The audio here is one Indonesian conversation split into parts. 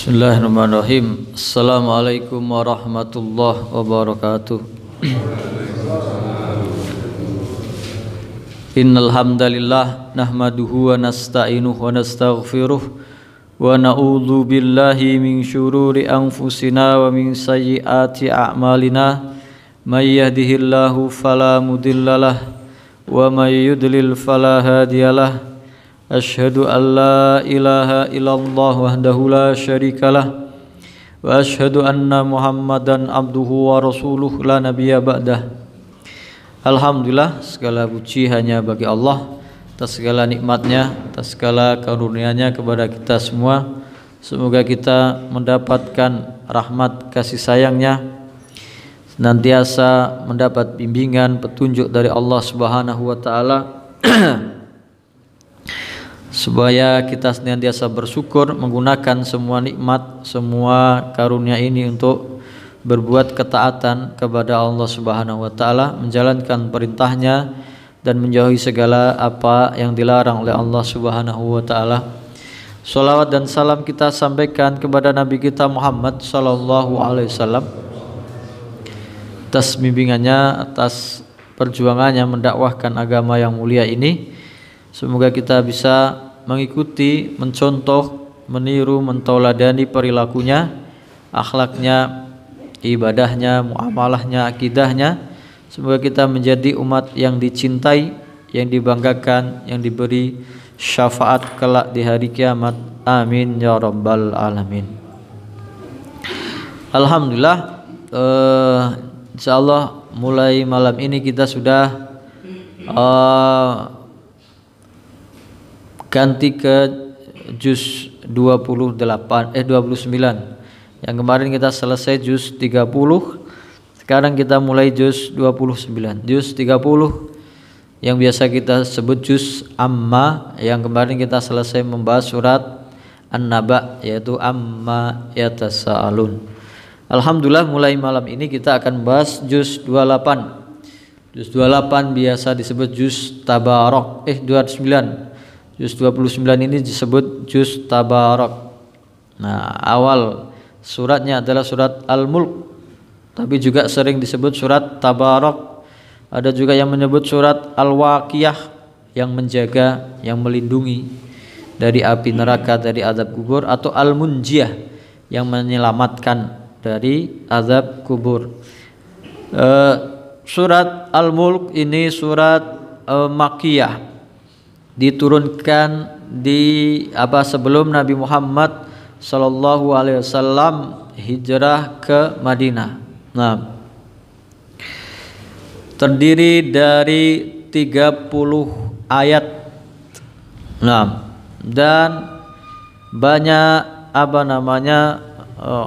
Bismillahirrahmanirrahim. Assalamualaikum warahmatullahi wabarakatuh. Innal hamdalillah nahmaduhu wa nasta'inuhu wa nastaghfiruh wa na'udzu billahi min syururi anfusina wa min sayyiati a'malina. May yahdihillahu fala mudhillalah wa may yudlil fala hadiyalah. Asyhadu an la ilaha illallah wahdahu la syarikalah wa asyhadu anna Muhammadan abduhu wa rasuluh la nabiyya ba'dah. Alhamdulillah, segala puji hanya bagi Allah atas segala nikmatnya, atas segala karunia-Nya kepada kita semua. Semoga kita mendapatkan rahmat kasih sayang-Nya, senantiasa mendapat bimbingan petunjuk dari Allah Subhanahu wa taala supaya kita senantiasa bersyukur, menggunakan semua nikmat, semua karunia ini untuk berbuat ketaatan kepada Allah Subhanahu wa taala, menjalankan perintahnya dan menjauhi segala apa yang dilarang oleh Allah Subhanahu wa taala. Shalawat dan salam kita sampaikan kepada Nabi kita Muhammad sallallahu alaihi wasallam atas bimbingannya, atas perjuangannya mendakwahkan agama yang mulia ini. Semoga kita bisa mengikuti, mencontoh, meniru, mentauladani perilakunya, akhlaknya, ibadahnya, muamalahnya, akidahnya. Semoga kita menjadi umat yang dicintai, yang dibanggakan, yang diberi syafaat kelak di hari kiamat. Amin ya rabbal alamin. Alhamdulillah, insyaallah mulai malam ini kita sudah ganti ke juz 29. Yang kemarin kita selesai juz 30. Sekarang kita mulai juz 29. Juz 30 yang biasa kita sebut juz amma, yang kemarin kita selesai membahas surat An-Naba, yaitu amma yatasaalun. Alhamdulillah, mulai malam ini kita akan membahas juz 28. Juz 28 biasa disebut juz Tabarak. 29. Juz 29 ini disebut juz Tabarak. Nah, awal suratnya adalah surat Al-Mulk, tapi juga sering disebut surat Tabarak. Ada juga yang menyebut surat Al-Waqiyah, yang menjaga, yang melindungi dari api neraka, dari azab kubur, atau Al-Munjiyah, yang menyelamatkan dari azab kubur. Surat Al-Mulk ini surat Makkiyah, diturunkan sebelum Nabi Muhammad sallallahu alaihi wasallam hijrah ke Madinah. Nah, terdiri dari 30 ayat. Nah, dan banyak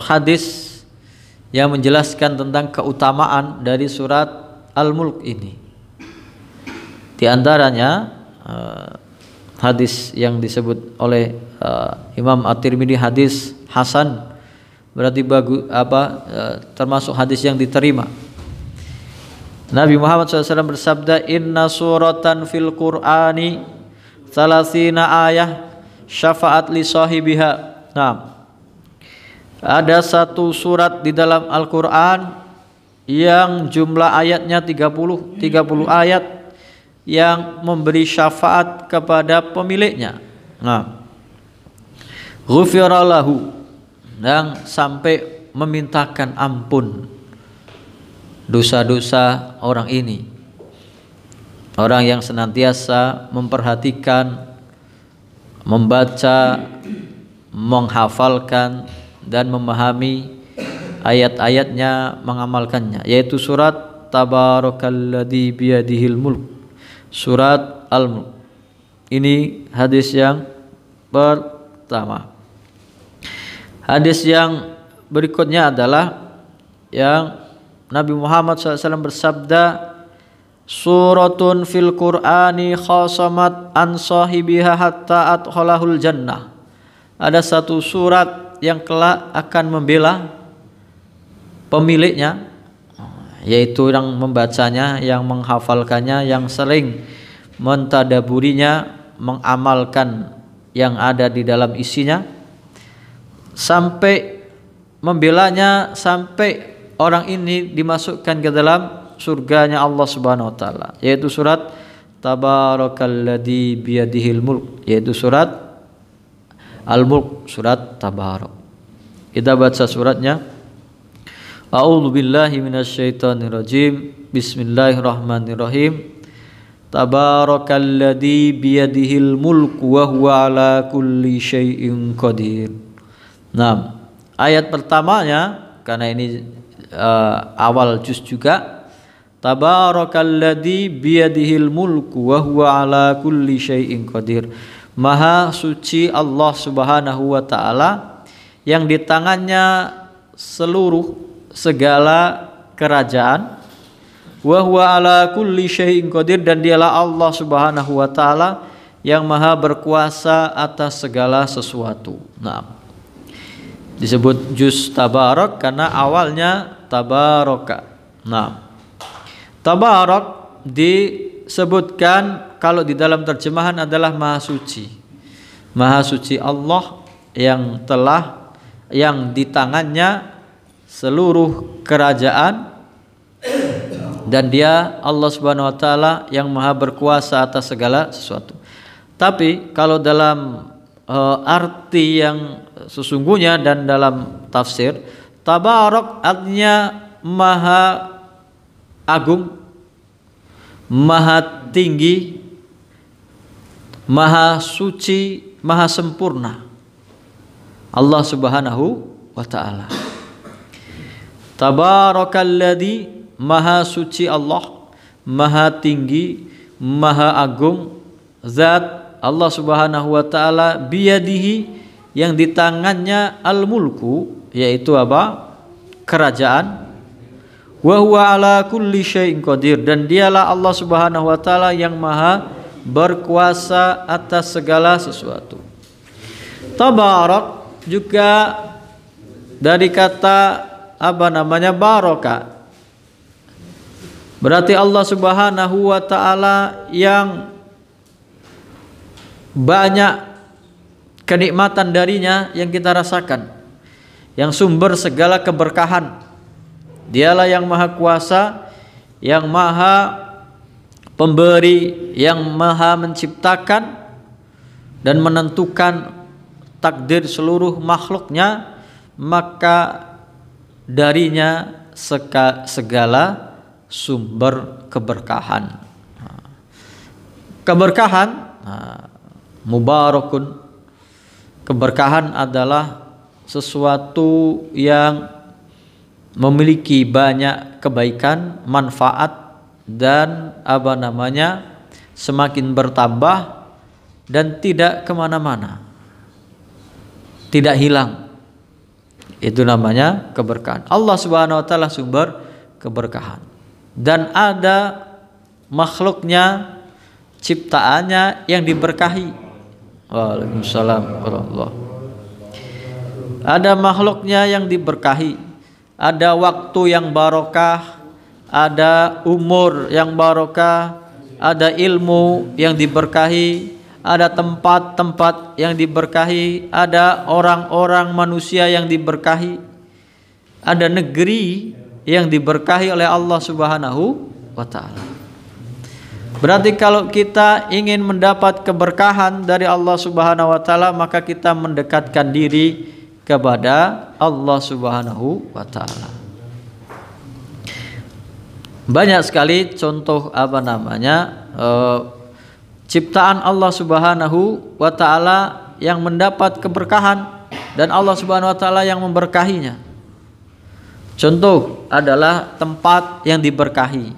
hadis yang menjelaskan tentang keutamaan dari surat Al-Mulk ini. Di antaranya hadis yang disebut oleh Imam At-Tirmidzi hadis hasan, berarti termasuk hadis yang diterima. Nabi Muhammad SAW bersabda, inna suratan fil Qur'ani 30 ayah syafaat li sahibiha. Nah, ada satu surat di dalam Al-Quran yang jumlah ayatnya 30 ayat yang memberi syafaat kepada pemiliknya. Nah, ghufira lahu, yang sampai memintakan ampun dosa-dosa orang ini. Orang yang senantiasa memperhatikan, membaca, menghafalkan dan memahami ayat-ayatnya, mengamalkannya, yaitu surat Tabarakalladzi biyadihil mulk, surat Al-Mulk. Ini hadis yang pertama. Hadis yang berikutnya adalah yang Nabi Muhammad SAW bersabda, suratun fil Qur'ani khasamat an sahibiha hatta adkhalahul jannah. Ada satu surat yang kelak akan membela pemiliknya, yaitu yang membacanya, yang menghafalkannya, yang sering mentadaburinya, mengamalkan yang ada di dalam isinya. sampai membelanya sampai orang ini dimasukkan ke dalam surganya Allah Subhanahu wa taala, yaitu surat Tabarakalladzi biyadihil mulk, yaitu surat Al-Mulk, surat Tabarak. Kita baca suratnya. A'udzu billahi minasyaitonir rajim. Bismillahirrahmanirrahim. Tabarakalladzi biyadihil mulku wa huwa ala kulli syai'in qadir. Nah, ayat pertamanya karena ini awal juz juga. Tabarakalladzi biyadihil mulku wa huwa ala kulli syai'in qadir. Maha suci Allah Subhanahu wa taala yang di tangannya seluruh segala kerajaan, wa huwa ala kulli syai'in qadir, dan dialah Allah Subhanahu wa taala yang maha berkuasa atas segala sesuatu. Nah, disebut juz Tabarak karena awalnya tabaraka. Nah, Tabarak disebutkan kalau di dalam terjemahan adalah maha suci. Maha suci Allah yang di tangannya seluruh kerajaan, dan dia Allah Subhanahu wa taala yang maha berkuasa atas segala sesuatu. Tapi kalau dalam arti yang sesungguhnya dan dalam tafsir, Tabarak artinya maha agung, maha tinggi, maha suci, maha sempurna Allah Subhanahu wa taala. Tabarakalladzi, maha suci Allah, maha tinggi, maha agung zat Allah Subhanahu wa taala, biyadihi, yang di tangannya al-mulku, yaitu apa? Kerajaan, wa huwa ala kulli syai'in qadir, dan dialah Allah Subhanahu wa taala yang maha berkuasa atas segala sesuatu. Tabarak juga dari kata baraka. Berarti Allah Subhanahu wa taala yang banyak kenikmatan darinya yang kita rasakan, yang sumber segala keberkahan. Dialah yang maha kuasa, yang maha pemberi, yang maha menciptakan dan menentukan takdir seluruh makhluknya, maka darinya segala sumber keberkahan. Keberkahan, mubarakun, keberkahan adalah sesuatu yang memiliki banyak kebaikan, manfaat, dan semakin bertambah dan tidak kemana-mana, tidak hilang. Itu namanya keberkahan. Allah Subhanahu wa taala sumber keberkahan, dan ada makhluknya, ciptaannya yang diberkahi. Waalaikumsalam warahmatullahi. Ada makhluknya yang diberkahi. Ada waktu yang barokah, ada umur yang barokah, ada ilmu yang diberkahi, ada tempat-tempat yang diberkahi, ada orang-orang manusia yang diberkahi, ada negeri yang diberkahi oleh Allah Subhanahu wa taala. Berarti kalau kita ingin mendapat keberkahan dari Allah Subhanahu wa taala, maka kita mendekatkan diri kepada Allah Subhanahu wa taala. Banyak sekali contoh ciptaan Allah Subhanahu wa taala yang mendapat keberkahan dan Allah Subhanahu wa taala yang memberkahinya. Contoh adalah tempat yang diberkahi.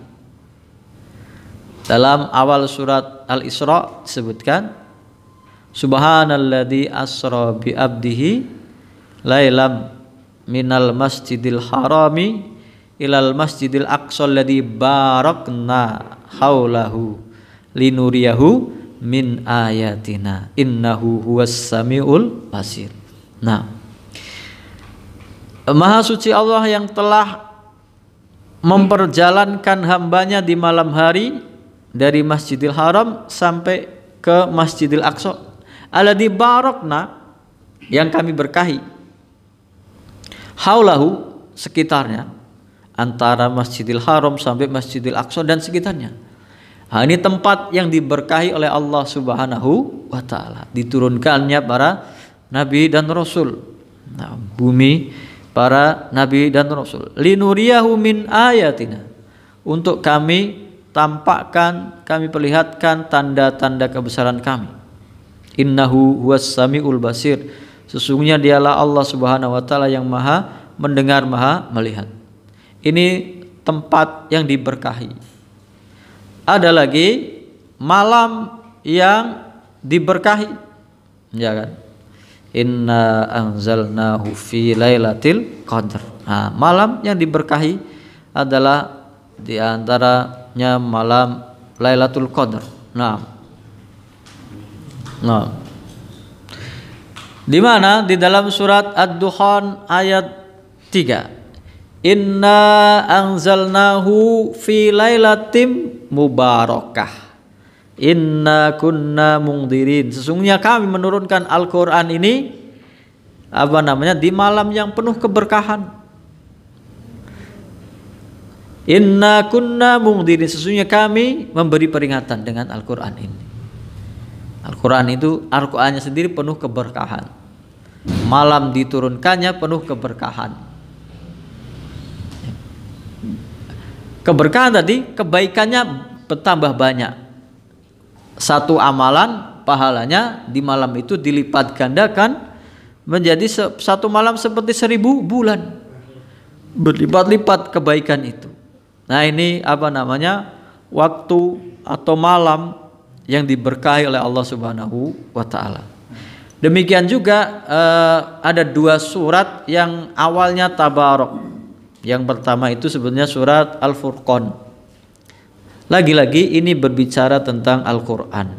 Dalam awal surat Al-Isra disebutkan, Subhanalladzi asra bi abdihi lailam minal masjidil harami ilal masjidil aqsa alladzi barakna haulahu linuriyahu min ayatina innahu huwas samiul basir. Nah, maha suci Allah yang telah memperjalankan hambanya di malam hari dari Masjidil Haram sampai ke Masjidil Aqsa alladzi barakna, yang kami berkahi. Haulahu, sekitarnya, antara Masjidil Haram sampai Masjidil Aqsa dan sekitarnya. Nah, ini tempat yang diberkahi oleh Allah Subhanahu wa taala. Diturunkannya para nabi dan rasul. Nah, bumi para nabi dan rasul. Linuriyahu min ayatina. Untuk kami tampakkan, kami perlihatkan tanda-tanda kebesaran kami. Innahu huwas samiul basir. Sesungguhnya dialah Allah Subhanahu wa taala yang maha mendengar, maha melihat. Ini tempat yang diberkahi. Ada lagi malam yang diberkahi, ya kan? Inna anzalnahu fi lailatul qadar. Nah, malam yang diberkahi adalah di antaranya malam Lailatul Qadar. Nah. Di mana? Di dalam surat Ad-Dukhan ayat 3. Inna anzalnahu fi lailatim mubarakah. Inna kunna mungdirin. Sesungguhnya kami menurunkan Al-Qur'an ini di malam yang penuh keberkahan. Inna kunna mungdirin. Sesungguhnya kami memberi peringatan dengan Al-Qur'an ini. Al-Qur'an itu Al-Qur'annya sendiri penuh keberkahan. Malam diturunkannya penuh keberkahan. Keberkahan tadi kebaikannya bertambah banyak. Satu amalan pahalanya di malam itu dilipat gandakan menjadi satu malam seperti 1000 bulan. Berlipat-lipat kebaikan itu. Nah, ini waktu atau malam yang diberkahi oleh Allah Subhanahu wa taala. Demikian juga ada 2 surat yang awalnya tabarok. Yang pertama itu sebenarnya surat Al-Furqan. Lagi-lagi ini berbicara tentang Al-Qur'an.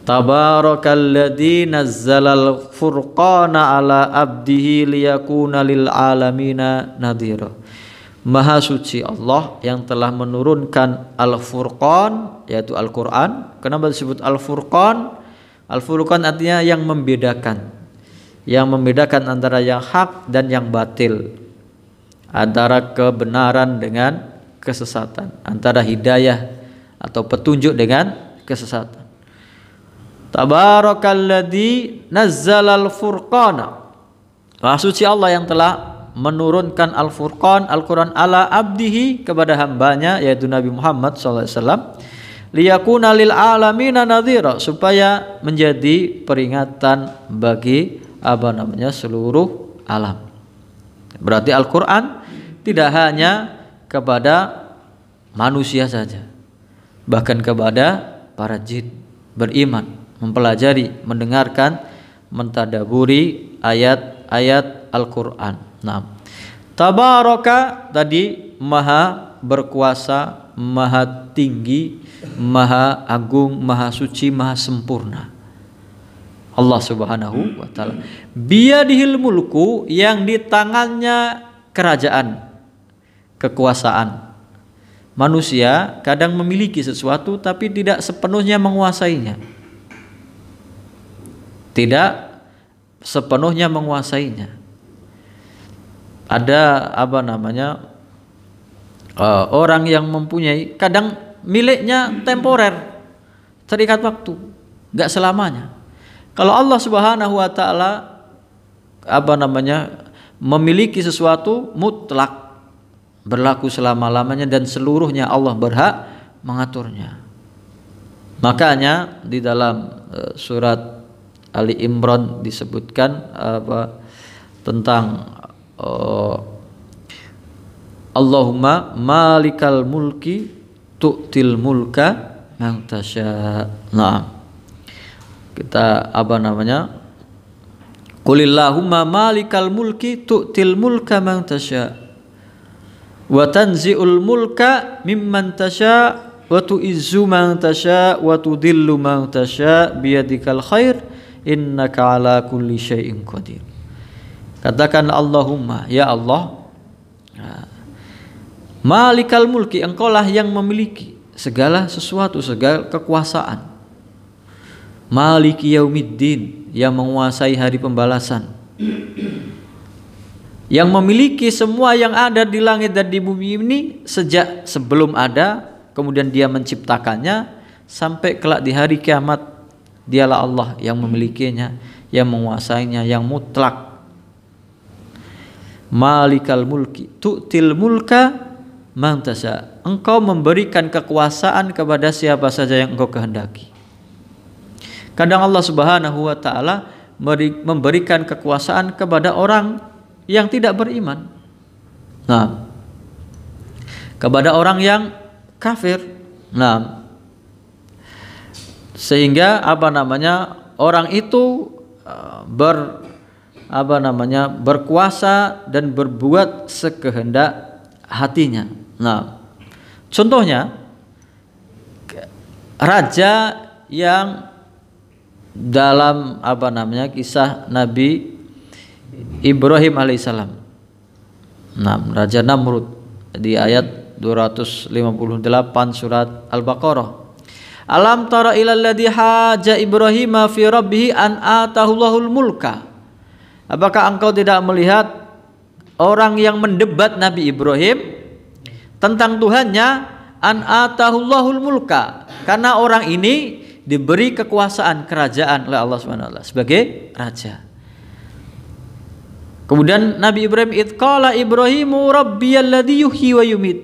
Tabarakalladzi nazzalal furqana ala abdihi liyakuna lil alamina nadhira. Maha suci Allah yang telah menurunkan Al-Furqan, yaitu Al-Qur'an. Kenapa disebut Al-Furqan? Al-Furqan artinya yang membedakan. Yang membedakan antara yang hak dan yang batil. Antara kebenaran dengan kesesatan, antara hidayah atau petunjuk dengan kesesatan. Tabarakalladzi nazzalal furqana. Maha suci Allah yang telah menurunkan Al-Furqan, Al-Quran ala abdihi, kepada hambanya yaitu Nabi Muhammad SAW, liyakuna lil alamina nadhira, supaya menjadi peringatan bagi seluruh alam. Berarti Al-Quran tidak hanya kepada manusia saja, bahkan kepada para jin beriman, mempelajari, mendengarkan, mentadaburi ayat-ayat Al-Quran. Nah, tabaraka tadi maha berkuasa, maha tinggi, maha agung, maha suci, maha sempurna. Allah Subhanahu wa taala. Biyadihil mulku, yang di tangannya kerajaan, kekuasaan. Manusia kadang memiliki sesuatu tapi tidak sepenuhnya menguasainya. Tidak sepenuhnya menguasainya. Ada orang yang mempunyai, kadang miliknya temporer, terikat waktu, enggak selamanya. Kalau Allah Subhanahu wa taala memiliki sesuatu mutlak, berlaku selama-lamanya dan seluruhnya Allah berhak mengaturnya. Makanya di dalam surat Ali Imran disebutkan tentang Allahumma malikal mulki tu'til mulka man tasya. Nah, kita Qulillahumma malikal mulki tu'til mulka man tasya wa tanzi'ul mulka mimman tasya wa tu'izzu man tasya wa tudillu man tasya biyadikal khair innaka ala kulli syai'in qadir. Katakan Allahumma, ya Allah, malikal mulki, engkaulah yang memiliki segala sesuatu, segala kekuasaan. Maliki yaumiddin, yang menguasai hari pembalasan. yang memiliki semua yang ada di langit dan di bumi ini sejak sebelum ada, kemudian dia menciptakannya sampai kelak di hari kiamat. Dialah Allah yang memilikinya, yang menguasainya, yang mutlak. Malikal mulki tu'til mulka man tasha. Engkau memberikan kekuasaan kepada siapa saja yang engkau kehendaki. Kadang Allah Subhanahu wa taala memberikan kekuasaan kepada orang yang tidak beriman. Nah, kepada orang yang kafir. Nah, sehingga orang itu berkuasa dan berbuat sekehendak hatinya. Nah, contohnya raja yang dalam kisah Nabi Ibrahim alaihissalam. Nah, Raja Namrud di ayat 258 surat Al-Baqarah. Alam tara ilal ladzi haja Ibrahim fi rabbih an atahullahul mulka. Apakah engkau tidak melihat orang yang mendebat Nabi Ibrahim tentang Tuhannya, an atahullahul mulka, karena orang ini diberi kekuasaan kerajaan oleh Allah SWT sebagai raja. Kemudian Nabi Ibrahim qala Ibrahimu rabbiyalladzi yuhyi wa yumit.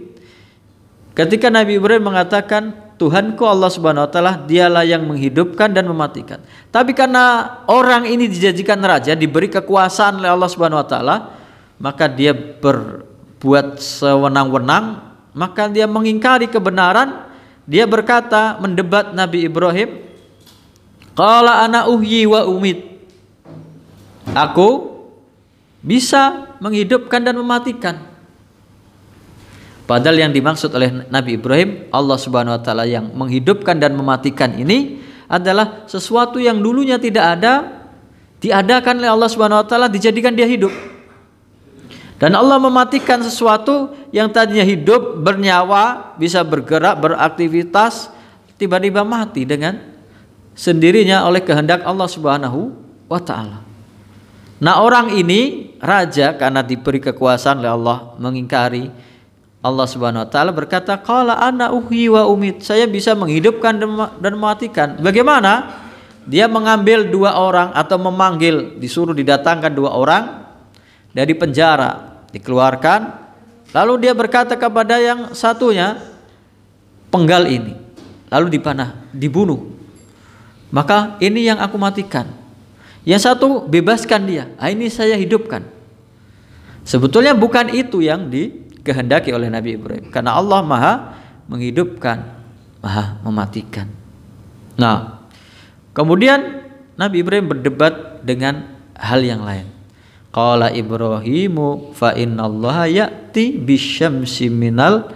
Ketika Nabi Ibrahim mengatakan, Tuhanku Allah Subhanahu wa taala dialah yang menghidupkan dan mematikan. Tapi karena orang ini dijadikan raja, diberi kekuasaan oleh Allah Subhanahu wa taala, maka dia berbuat sewenang-wenang, maka dia mengingkari kebenaran. Dia berkata, mendebat Nabi Ibrahim, qala ana uhyi wa umit. Aku bisa menghidupkan dan mematikan. Padahal yang dimaksud oleh Nabi Ibrahim, Allah Subhanahu wa taala yang menghidupkan dan mematikan ini adalah sesuatu yang dulunya tidak ada, diadakan oleh Allah Subhanahu wa taala, dijadikan dia hidup. Dan Allah mematikan sesuatu yang tadinya hidup, bernyawa, bisa bergerak, beraktivitas, tiba-tiba mati dengan sendirinya oleh kehendak Allah Subhanahu wa taala. Nah, orang ini raja karena diberi kekuasaan oleh Allah mengingkari. Allah Subhanahu wa taala berkata, qala ana uhyi wa umit. Saya bisa menghidupkan dan mematikan. Bagaimana? Dia mengambil dua orang atau memanggil, disuruh didatangkan dua orang dari penjara, dikeluarkan. Lalu dia berkata kepada yang satunya, penggal ini. Lalu dipanah, dibunuh. Maka ini yang aku matikan. Yang satu bebaskan dia. Ini saya hidupkan. Sebetulnya bukan itu yang dikehendaki oleh Nabi Ibrahim, karena Allah Maha menghidupkan, Maha mematikan. Nah, kemudian Nabi Ibrahim berdebat dengan hal yang lain. Qala Ibrahimu fa innallaha ya'ti bisyamsi minal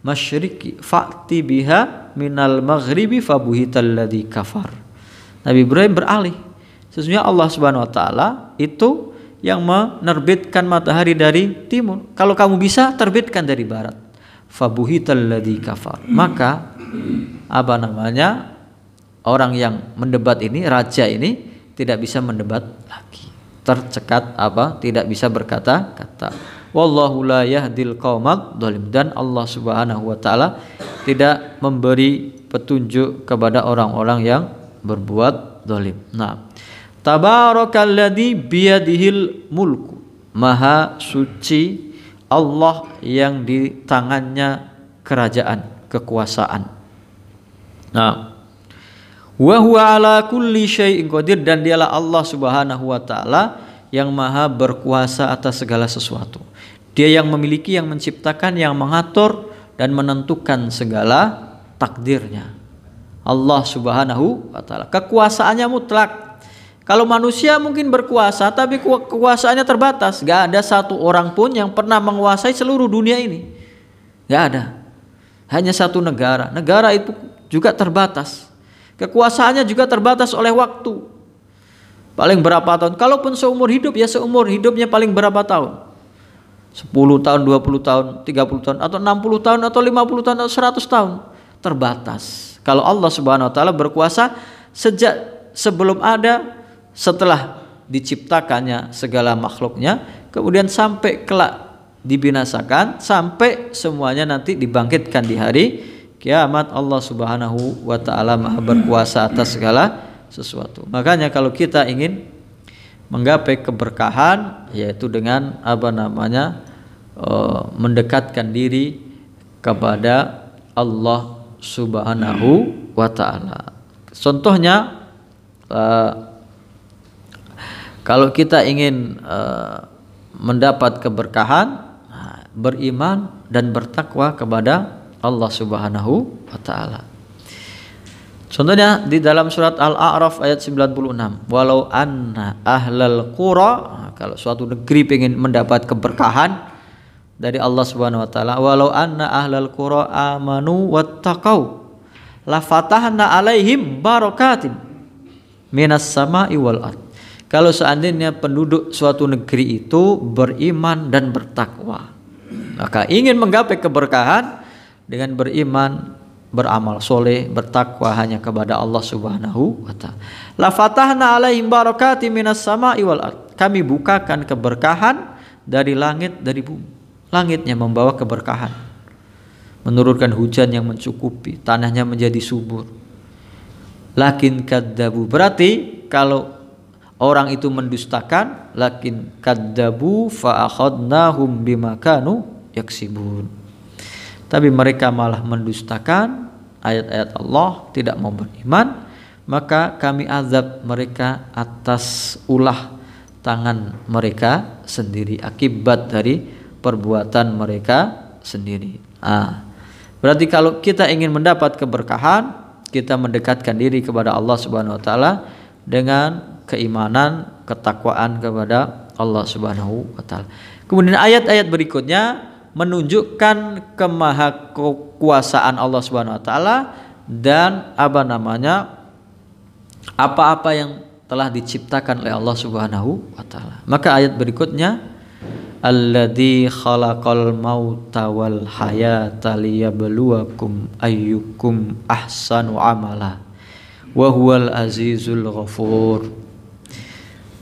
masyriqi fa'ti biha minal maghribi fabuhital ladzi kafar. Nabi Ibrahim beralih, sesungguhnya Allah Subhanahu wa taala itu yang menerbitkan matahari dari timur. Kalau kamu bisa, terbitkan dari barat. Fabuhital ladzi kafar. Maka orang yang mendebat ini, raja ini tidak bisa mendebat lagi. Tercekat tidak bisa berkata-kata. Wallahu la yahdil qaumadz dhalim. Dan Allah Subhanahu wa taala tidak memberi petunjuk kepada orang-orang yang berbuat zalim. Nah, tabarakalladzi biyadihil mulku. Maha suci Allah yang di tangannya kerajaan, kekuasaan. Nah, wa huwa ala kulli syai'in qadir. Dan dialah Allah Subhanahu wa taala yang maha berkuasa atas segala sesuatu. Dia yang memiliki, yang menciptakan, yang mengatur dan menentukan segala takdirnya. Allah Subhanahu wa taala kekuasaannya mutlak. Kalau manusia mungkin berkuasa, tapi kekuasaannya terbatas. Gak ada satu orang pun yang pernah menguasai seluruh dunia ini. Gak ada. Hanya satu negara. Negara itu juga terbatas. Kekuasaannya juga terbatas oleh waktu. Paling berapa tahun? Kalaupun seumur hidup, ya seumur hidupnya paling berapa tahun? 10 tahun, 20 tahun, 30 tahun, atau 60 tahun, atau 50 tahun, atau 100 tahun. Terbatas. Kalau Allah Subhanahu wa taala berkuasa sejak sebelum ada, setelah diciptakannya segala makhluknya, kemudian sampai kelak dibinasakan, sampai semuanya nanti dibangkitkan di hari kiamat. Allah Subhanahu wa taala Maha berkuasa atas segala sesuatu. Makanya kalau kita ingin menggapai keberkahan, yaitu dengan mendekatkan diri kepada Allah Subhanahu wa taala. Contohnya kalau kita ingin mendapat keberkahan, beriman dan bertakwa kepada Allah Subhanahu wa taala. Contohnya di dalam surat Al-A'raf ayat 96. Walau anna ahlal qura, kalau suatu negeri ingin mendapat keberkahan dari Allah Subhanahu wa taala, walau anna ahlal qura amanu wattaqau la fatahna alaihim barakatin minas sama'i wal ard. Kalau seandainya penduduk suatu negeri itu beriman dan bertakwa, maka ingin menggapai keberkahan dengan beriman, beramal soleh, bertakwa hanya kepada Allah Subhanahu wa taala. La fatahna alaihim barakatin minas sama'i wal ard. Kami bukakan keberkahan dari langit, dari bumi. Langitnya membawa keberkahan, menurunkan hujan yang mencukupi, tanahnya menjadi subur. Lakin kadzabu, berarti kalau orang itu mendustakan, lakin kadzabu fa akhadnahum bima kanu yaksibun. Tapi mereka malah mendustakan ayat-ayat Allah, tidak mau beriman, maka kami azab mereka atas ulah tangan mereka sendiri, akibat dari perbuatan mereka sendiri. Berarti kalau kita ingin mendapat keberkahan, kita mendekatkan diri kepada Allah Subhanahu wa taala dengan keimanan, ketakwaan kepada Allah Subhanahu wa taala. Kemudian ayat-ayat berikutnya menunjukkan kemahakuasaan Allah Subhanahu wa taala dan apa-apa yang telah diciptakan oleh Allah Subhanahu wa taala. Maka ayat berikutnya, alladzi khalaqal mauta wal hayata liyabluwakum ayyukum ahsanu amala wa huwal azizul ghafur.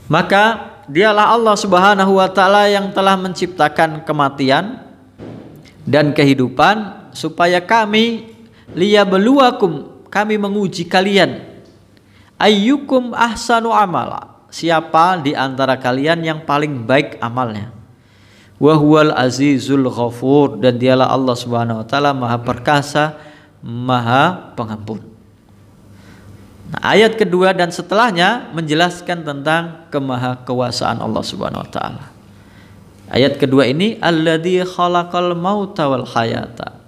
Maka dialah Allah Subhanahu wa taala yang telah menciptakan kematian dan kehidupan supaya kami liyabluwakum, kami menguji kalian, ayyukum ahsanu amala, siapa di antara kalian yang paling baik amalnya. Wa huwal azizul ghafur, dan dialah Allah Subhanahu wa taala Maha perkasa, Maha pengampun. Nah, ayat kedua dan setelahnya menjelaskan tentang kemahakuasaan Allah Subhanahu wa taala. Ayat kedua ini, alladzi khalaqal mauta wal hayata.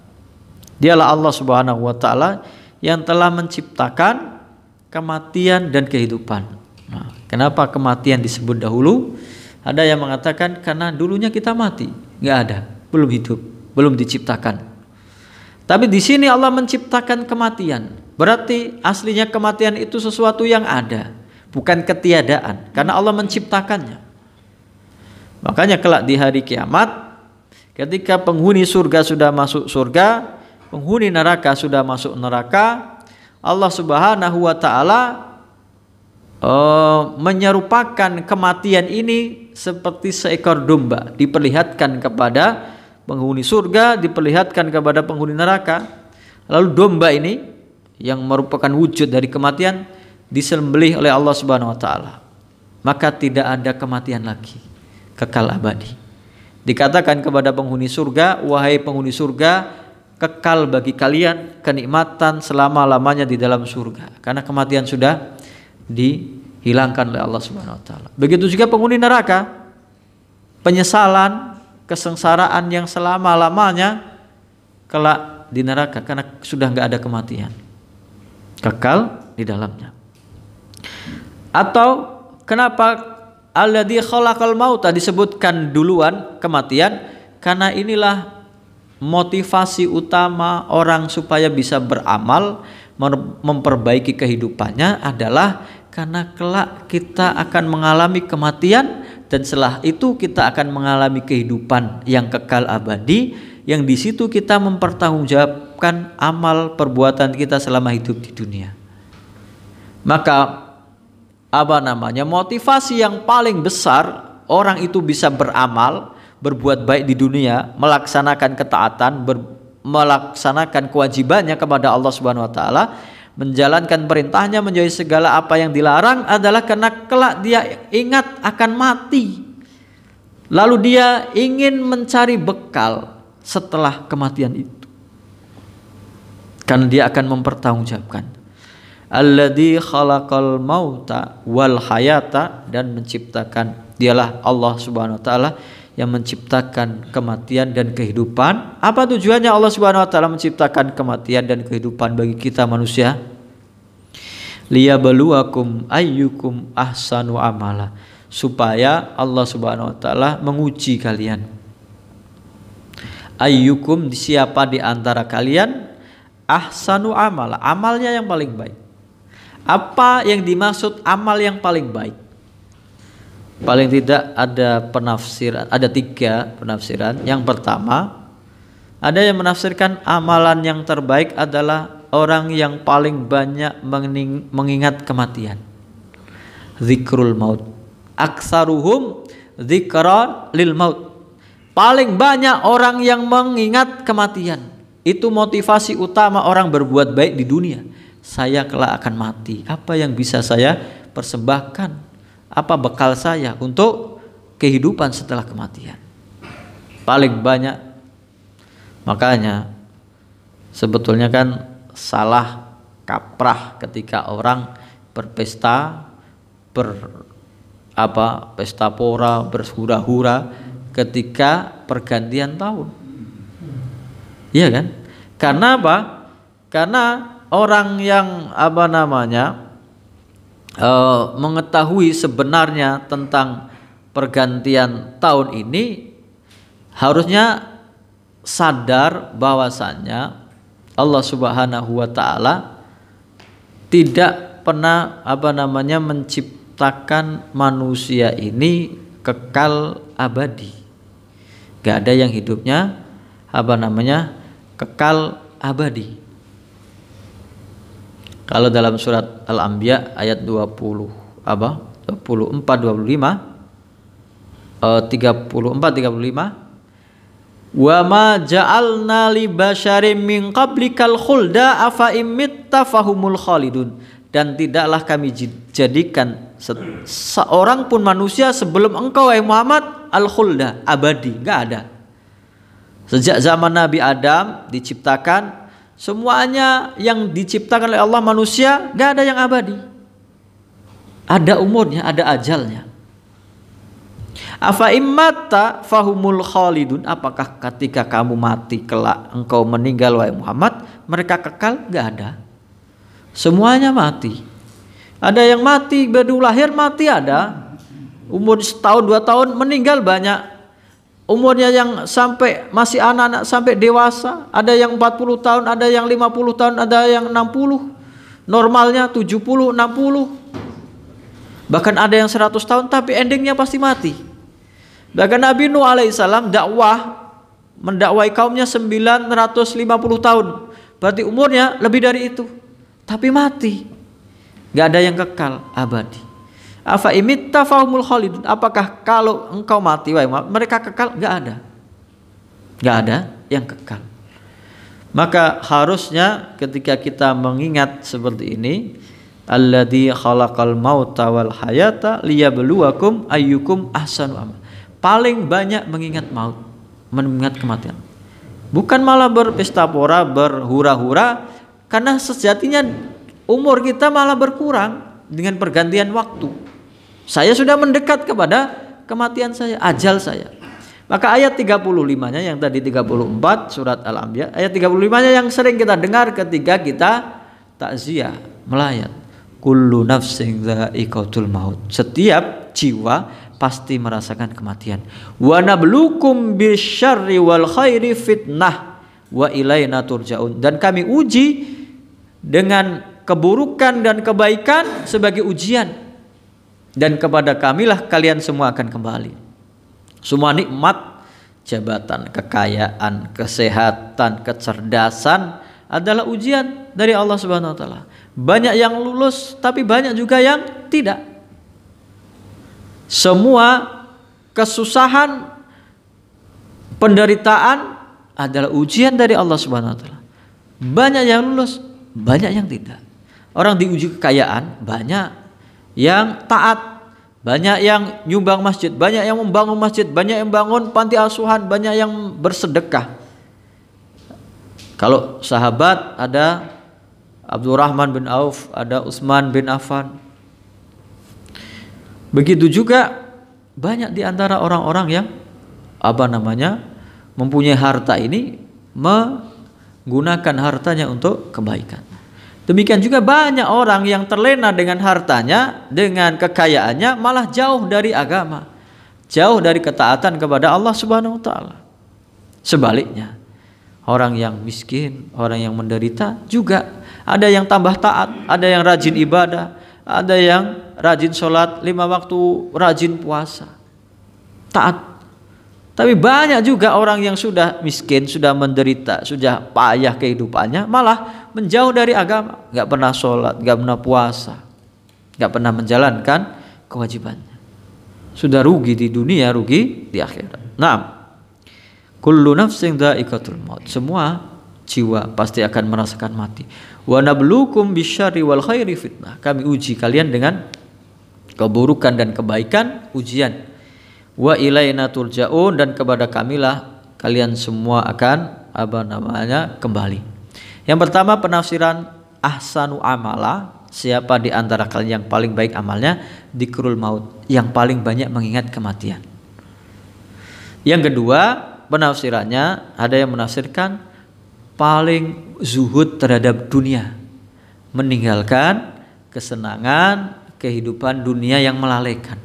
Dialah Allah Subhanahu wa taala yang telah menciptakan kematian dan kehidupan. Nah, kenapa kematian disebut dahulu? Ada yang mengatakan karena dulunya kita mati, nggak ada, belum hidup, belum diciptakan. Tapi di sini Allah menciptakan kematian. Berarti aslinya kematian itu sesuatu yang ada, bukan ketiadaan, karena Allah menciptakannya. Makanya kelak di hari kiamat, ketika penghuni surga sudah masuk surga, penghuni neraka sudah masuk neraka, Allah Subhanahu wa taala menyerupakan kematian ini seperti seekor domba, diperlihatkan kepada penghuni surga, diperlihatkan kepada penghuni neraka. Lalu domba ini yang merupakan wujud dari kematian disembelih oleh Allah Subhanahu wa taala. Maka tidak ada kematian lagi, kekal abadi. Dikatakan kepada penghuni surga, wahai penghuni surga, kekal bagi kalian kenikmatan selama-lamanya di dalam surga, karena kematian sudah dihilangkan oleh Allah Subhanahu wa taala. Begitu juga penghuni neraka, penyesalan, kesengsaraan yang selama-lamanya kelak di neraka karena sudah enggak ada kematian, kekal di dalamnya. Atau kenapa alladzi khalaqal mauta disebutkan duluan kematian? Karena inilah motivasi utama orang supaya bisa beramal, memperbaiki kehidupannya adalah karena kelak kita akan mengalami kematian, dan setelah itu kita akan mengalami kehidupan yang kekal abadi, yang di situ kita mempertanggungjawabkan amal perbuatan kita selama hidup di dunia. Maka motivasi yang paling besar orang itu bisa beramal, berbuat baik di dunia, melaksanakan ketaatan, melaksanakan kewajibannya kepada Allah Subhanahu wa taala, menjalankan perintahnya, menjauhi segala apa yang dilarang, adalah karena kelak dia ingat akan mati. Lalu dia ingin mencari bekal setelah kematian itu. Karena dia akan mempertanggungjawabkan. Alladzi khalaqal mauta wal hayata, dan menciptakan, dialah Allah Subhanahu wa taala yang menciptakan kematian dan kehidupan. Apa tujuannya Allah Subhanahu wa taala menciptakan kematian dan kehidupan bagi kita manusia? Liyabluwakum ayyukum ahsanu amala, supaya Allah Subhanahu wa taala menguji kalian. Ayyukum, siapa di antara kalian, ahsanu amala, amalnya yang paling baik. Apa yang dimaksud amal yang paling baik? Paling tidak ada penafsiran, ada 3 penafsiran. Yang pertama, ada yang menafsirkan amalan yang terbaik adalah orang yang paling banyak mengingat kematian. Zikrul maut, aksaruhum zikran lil maut. Paling banyak orang yang mengingat kematian. Itu motivasi utama orang berbuat baik di dunia. Saya kelak akan mati, apa yang bisa saya persembahkan, apa bekal saya untuk kehidupan setelah kematian. Paling banyak. Makanya sebetulnya kan salah kaprah ketika orang berpesta, pesta pora, berhura-hura ketika pergantian tahun. Iya kan? Karena apa? Karena orang yang mengetahui sebenarnya tentang pergantian tahun ini harusnya sadar bahwasannya Allah Subhanahu wa taala tidak pernah menciptakan manusia ini kekal abadi. Gak ada yang hidupnya kekal abadi. Kalau dalam surat Al-Anbiya ayat 24 25 wa ma ja'alna li basyarin min qablikal khulda afa imitta fahumul khalidun, dan tidaklah kami jadikan seorang pun manusia sebelum engkau wahai Muhammad al-khulda, abadi, enggak ada. Sejak zaman Nabi Adam diciptakan, semuanya yang diciptakan oleh Allah manusia, gak ada yang abadi. Ada umurnya, ada ajalnya. Afa immata fahumul khalidun, apakah ketika kamu mati kelak engkau meninggal wahai Muhammad, mereka kekal? Gak ada. Semuanya mati. Ada yang mati baru lahir, mati ada. Umur setahun 2 tahun meninggal banyak. Umurnya yang sampai masih anak-anak sampai dewasa, ada yang 40 tahun, ada yang 50 tahun, ada yang 60. Normalnya 70, 60. Bahkan ada yang 100 tahun tapi endingnya pasti mati. Bahkan Nabi Nuh alaihissalam mendakwai kaumnya 950 tahun. Berarti umurnya lebih dari itu. Tapi mati. Gak ada yang kekal abadi. Afa imitta fahumul khalidun, apakah kalau engkau mati wahai Muhammad, mereka kekal? Gak ada. Gak ada yang kekal. Maka harusnya ketika kita mengingat seperti ini, alladzi khalaqal mauta wal hayata liyabluwakum ayyukum ahsanu amal. Paling banyak mengingat maut, mengingat kematian. Bukan malah berpesta pora, berhura-hura, karena sejatinya umur kita malah berkurang dengan pergantian waktu. Saya sudah mendekat kepada kematian saya, ajal saya. Maka ayat 35-nya yang tadi 34 surat Al-Anbiya, ayat 35-nya yang sering kita dengar ketika kita takziah, melayat. Kullu nafsin dha'iqatul maut. Setiap jiwa pasti merasakan kematian. Wa nabluukum bisyarri wal khairi fitnah wa ilaina turja'un. Dan kami uji dengan keburukan dan kebaikan sebagai ujian. Dan kepada kamilah kalian semua akan kembali. Semua nikmat, jabatan, kekayaan, kesehatan, kecerdasan adalah ujian dari Allah Subhanahu wa taala. Banyak yang lulus tapi banyak juga yang tidak. Semua kesusahan, penderitaan adalah ujian dari Allah Subhanahu wa taala. Banyak yang lulus, banyak yang tidak. Orang diuji kekayaan, banyak yang taat, banyak yang nyumbang masjid, banyak yang membangun masjid, banyak yang bangun panti asuhan, banyak yang bersedekah. Kalau sahabat ada Abdurrahman bin Auf, ada Utsman bin Affan. Begitu juga banyak di antara orang-orang yang mempunyai harta ini menggunakan hartanya untuk kebaikan. Demikian juga banyak orang yang terlena dengan hartanya, dengan kekayaannya, malah jauh dari agama, jauh dari ketaatan kepada Allah Subhanahu wa taala. Sebaliknya, orang yang miskin, orang yang menderita juga ada yang tambah taat, ada yang rajin ibadah, ada yang rajin sholat 5 waktu, rajin puasa, taat. Tapi banyak juga orang yang sudah miskin, sudah menderita, sudah payah kehidupannya, malah menjauh dari agama, nggak pernah sholat, nggak pernah puasa, nggak pernah menjalankan kewajibannya. Sudah rugi di dunia, rugi di akhirat. Nah, kullu nafsin dha'iqatul maut. Semua jiwa pasti akan merasakan mati. Wa nabluukum bisyarri wal khairi fitnah. Kami uji kalian dengan keburukan dan kebaikan, ujian. Wa ilaina turja'un, dan kepada kamilah kalian semua akan kembali. Yang pertama, penafsiran ahsanu amala, siapa di antara kalian yang paling baik amalnya, dzikrul maut, yang paling banyak mengingat kematian. Yang kedua, penafsirannya ada yang menafsirkan paling zuhud terhadap dunia, meninggalkan kesenangan kehidupan dunia yang melalaikan.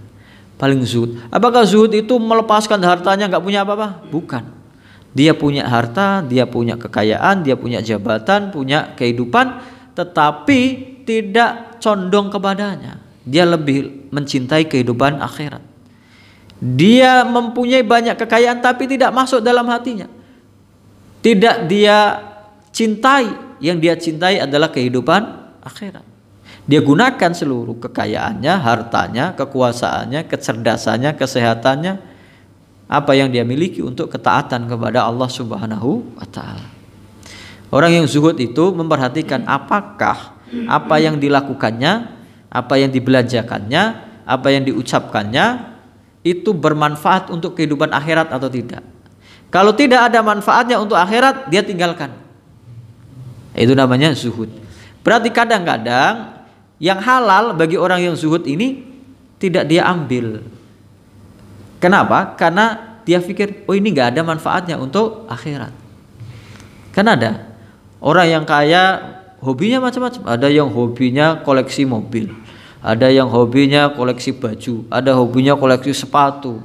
Paling zuhud. Apakah zuhud itu melepaskan hartanya, nggak punya apa-apa? Bukan. Dia punya harta, dia punya kekayaan, dia punya jabatan, punya kehidupan, tetapi tidak condong kepadanya. Dia lebih mencintai kehidupan akhirat. Dia mempunyai banyak kekayaan tapi tidak masuk dalam hatinya. Tidak dia cintai, yang dia cintai adalah kehidupan akhirat. Dia gunakan seluruh kekayaannya, hartanya, kekuasaannya, kecerdasannya, kesehatannya, apa yang dia miliki untuk ketaatan kepada Allah Subhanahu wa taala. Orang yang zuhud itu memperhatikan apakah apa yang dilakukannya, apa yang dibelanjakannya, apa yang diucapkannya itu bermanfaat untuk kehidupan akhirat atau tidak. Kalau tidak ada manfaatnya untuk akhirat, dia tinggalkan. Itu namanya zuhud. Berarti kadang-kadang yang halal bagi orang yang zuhud ini tidak dia ambil. Kenapa? Karena dia pikir, oh ini nggak ada manfaatnya untuk akhirat. Kan ada orang yang kaya hobinya macam-macam. Ada yang hobinya koleksi mobil, ada yang hobinya koleksi baju, ada hobinya koleksi sepatu,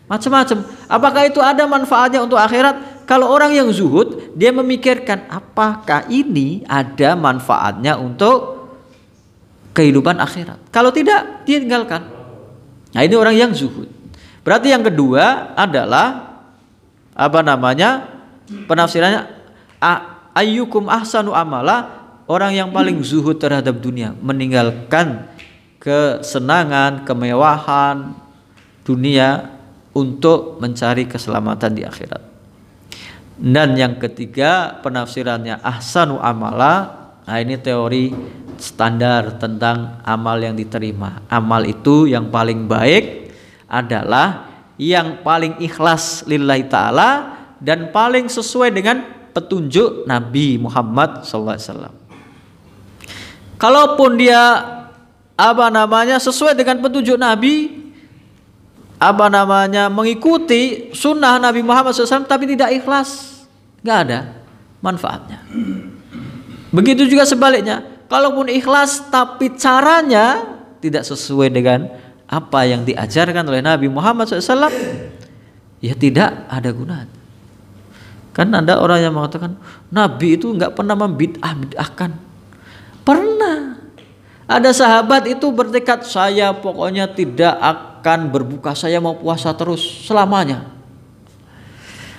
macam-macam. Apakah itu ada manfaatnya untuk akhirat? Kalau orang yang zuhud, dia memikirkan apakah ini ada manfaatnya untuk kehidupan akhirat. Kalau tidak, dia tinggalkan. Nah, ini orang yang zuhud. Berarti yang kedua adalah penafsirannya ayyukum ahsanu amala, orang yang paling zuhud terhadap dunia, meninggalkan kesenangan, kemewahan dunia untuk mencari keselamatan di akhirat. Dan yang ketiga, penafsirannya ahsanu amala. Nah, ini teori standar tentang amal yang diterima. Amal itu yang paling baik adalah yang paling ikhlas lillahi ta'ala dan paling sesuai dengan petunjuk Nabi Muhammad SAW. Kalaupun dia sesuai dengan petunjuk Nabi, mengikuti sunnah Nabi Muhammad SAW tapi tidak ikhlas, nggak ada manfaatnya. Begitu juga sebaliknya, kalaupun ikhlas tapi caranya tidak sesuai dengan apa yang diajarkan oleh Nabi Muhammad SAW, ya tidak ada gunanya. Kan ada orang yang mengatakan Nabi itu nggak pernah membid'ahkan. Pernah. Ada sahabat itu bertekad, saya pokoknya tidak akan berbuka, saya mau puasa terus selamanya.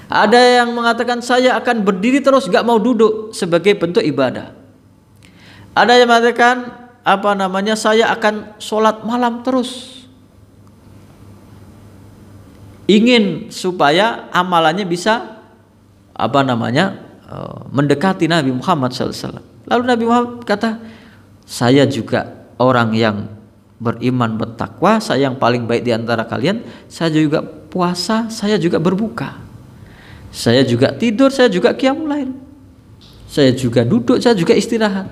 Ada yang mengatakan saya akan berdiri terus, gak mau duduk sebagai bentuk ibadah. Ada yang mengatakan saya akan sholat malam terus. ingin supaya amalannya bisa mendekati Nabi Muhammad SAW. Lalu Nabi Muhammad kata, saya juga orang yang beriman bertakwa, saya yang paling baik di antara kalian, saya juga puasa, saya juga berbuka, saya juga tidur, saya juga qiyamul lail, saya juga duduk, saya juga istirahat.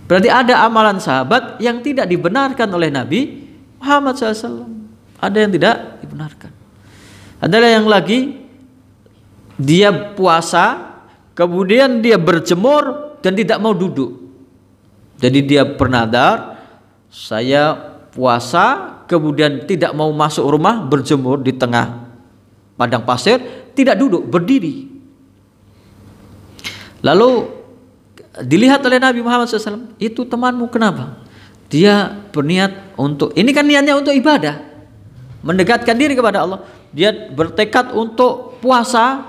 Berarti ada amalan sahabat yang tidak dibenarkan oleh Nabi Muhammad SAW. Ada yang tidak dibenarkan. Adalah yang lagi dia puasa, kemudian dia berjemur dan tidak mau duduk. Jadi dia bernadar, saya puasa, kemudian tidak mau masuk rumah, berjemur di tengah padang pasir, tidak duduk, berdiri. Lalu dilihat oleh Nabi Muhammad SAW, itu temanmu kenapa? Dia berniat untuk, ini kan niatnya untuk ibadah, mendekatkan diri kepada Allah. Dia bertekad untuk puasa,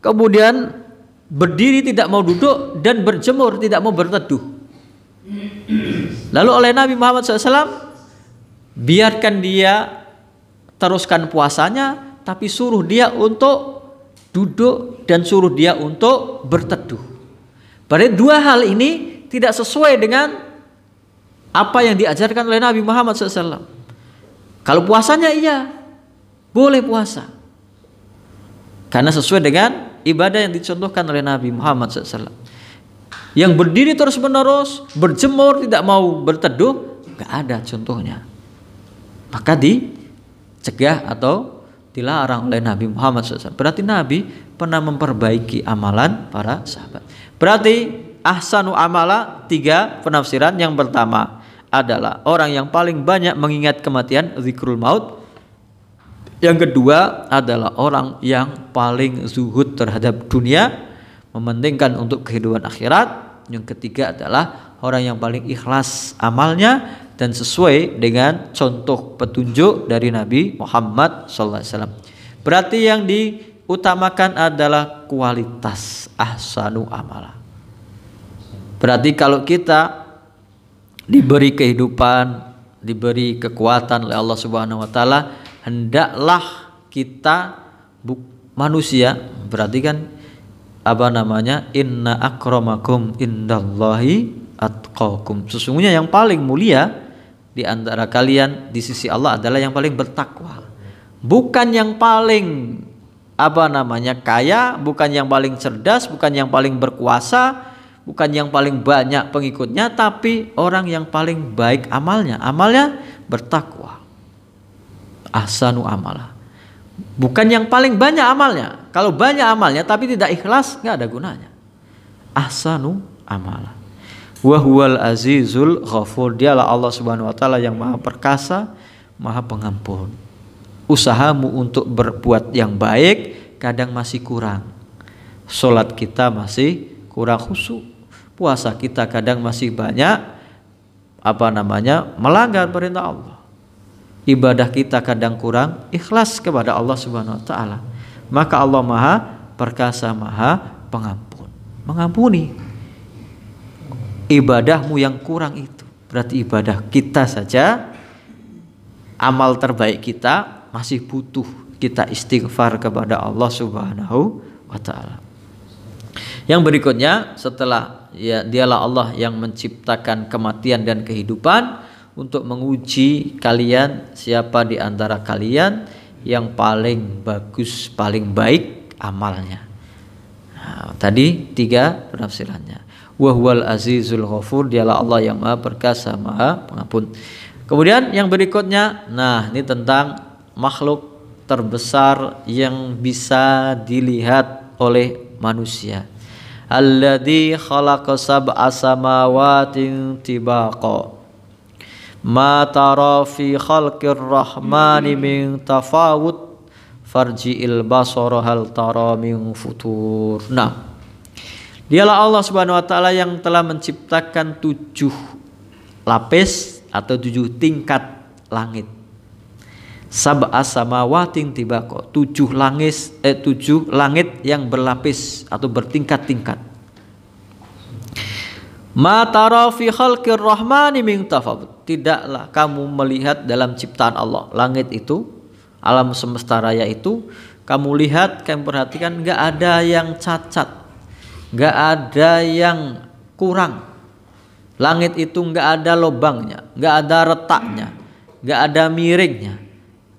kemudian berdiri tidak mau duduk, dan berjemur tidak mau berteduh. Lalu oleh Nabi Muhammad SAW, biarkan dia teruskan puasanya, tapi suruh dia untuk duduk dan suruh dia untuk berteduh. Berarti dua hal ini tidak sesuai dengan apa yang diajarkan oleh Nabi Muhammad SAW. Kalau puasanya iya, boleh puasa, karena sesuai dengan ibadah yang dicontohkan oleh Nabi Muhammad SAW. Yang berdiri terus menerus, berjemur, tidak mau berteduh, nggak ada contohnya. Maka dicegah atau dilarang oleh Nabi Muhammad SAW. Berarti Nabi pernah memperbaiki amalan para sahabat. Berarti ahsanu amala, 3 penafsiran. Yang pertama adalah orang yang paling banyak mengingat kematian, zikrul maut. Yang kedua adalah orang yang paling zuhud terhadap dunia, mementingkan untuk kehidupan akhirat. Yang ketiga adalah orang yang paling ikhlas amalnya dan sesuai dengan contoh petunjuk dari Nabi Muhammad SAW. Berarti yang diutamakan adalah kualitas, ahsanu amala. Berarti kalau kita diberi kehidupan, diberi kekuatan oleh Allah Subhanahu wa taala, hendaklah kita manusia, berarti kan inna akramakum indallahi atqakum. Sesungguhnya yang paling mulia di antara kalian di sisi Allah adalah yang paling bertakwa. Bukan yang paling kaya, bukan yang paling cerdas, bukan yang paling berkuasa, bukan yang paling banyak pengikutnya, tapi orang yang paling baik amalnya bertakwa. Ahsanu amala. Bukan yang paling banyak amalnya. Kalau banyak amalnya tapi tidak ikhlas, nggak ada gunanya. Ahsanu amala. Wa huwal azizul ghafur. Dialah Allah Subhanahu wa taala yang Maha Perkasa, Maha Pengampun. Usahamu untuk berbuat yang baik kadang masih kurang. Salat kita masih kurang khusyuk. Puasa kita kadang masih banyak melanggar perintah Allah. Ibadah kita kadang kurang ikhlas kepada Allah Subhanahu wa taala. Maka Allah Maha Perkasa, Maha Pengampun. Mengampuni ibadahmu yang kurang itu. Berarti ibadah kita saja, amal terbaik kita masih butuh kita istighfar kepada Allah Subhanahu wa taala. Yang berikutnya, setelah dialah Allah yang menciptakan kematian dan kehidupan untuk menguji kalian, siapa di antara kalian yang paling bagus, paling baik amalnya. Nah, tadi 3 penafsirannya. Wa huwal azizul ghafur, dialah Allah yang Maha Perkasa, Maha Pengampun. Kemudian yang berikutnya, nah ini tentang makhluk terbesar yang bisa dilihat oleh manusia. Alladzi khalaqa sab'a samawatin tibaqa. Ma tara fi khalqir rahmani min tafawut farji'il basara hal tara min futur. Nah, dialah Allah Subhanahu wa taala yang telah menciptakan 7 lapis atau 7 tingkat langit. Sab'a samawatin tibaqa, 7 langit yang berlapis atau bertingkat-tingkat. Ma tara fi khalqir rahmani min tafawut. Tidaklah kamu melihat dalam ciptaan Allah, langit itu alam semesta raya itu, kamu lihat, kamu perhatikan, nggak ada yang cacat, nggak ada yang kurang. Langit itu nggak ada lubangnya, nggak ada retaknya, nggak ada miringnya,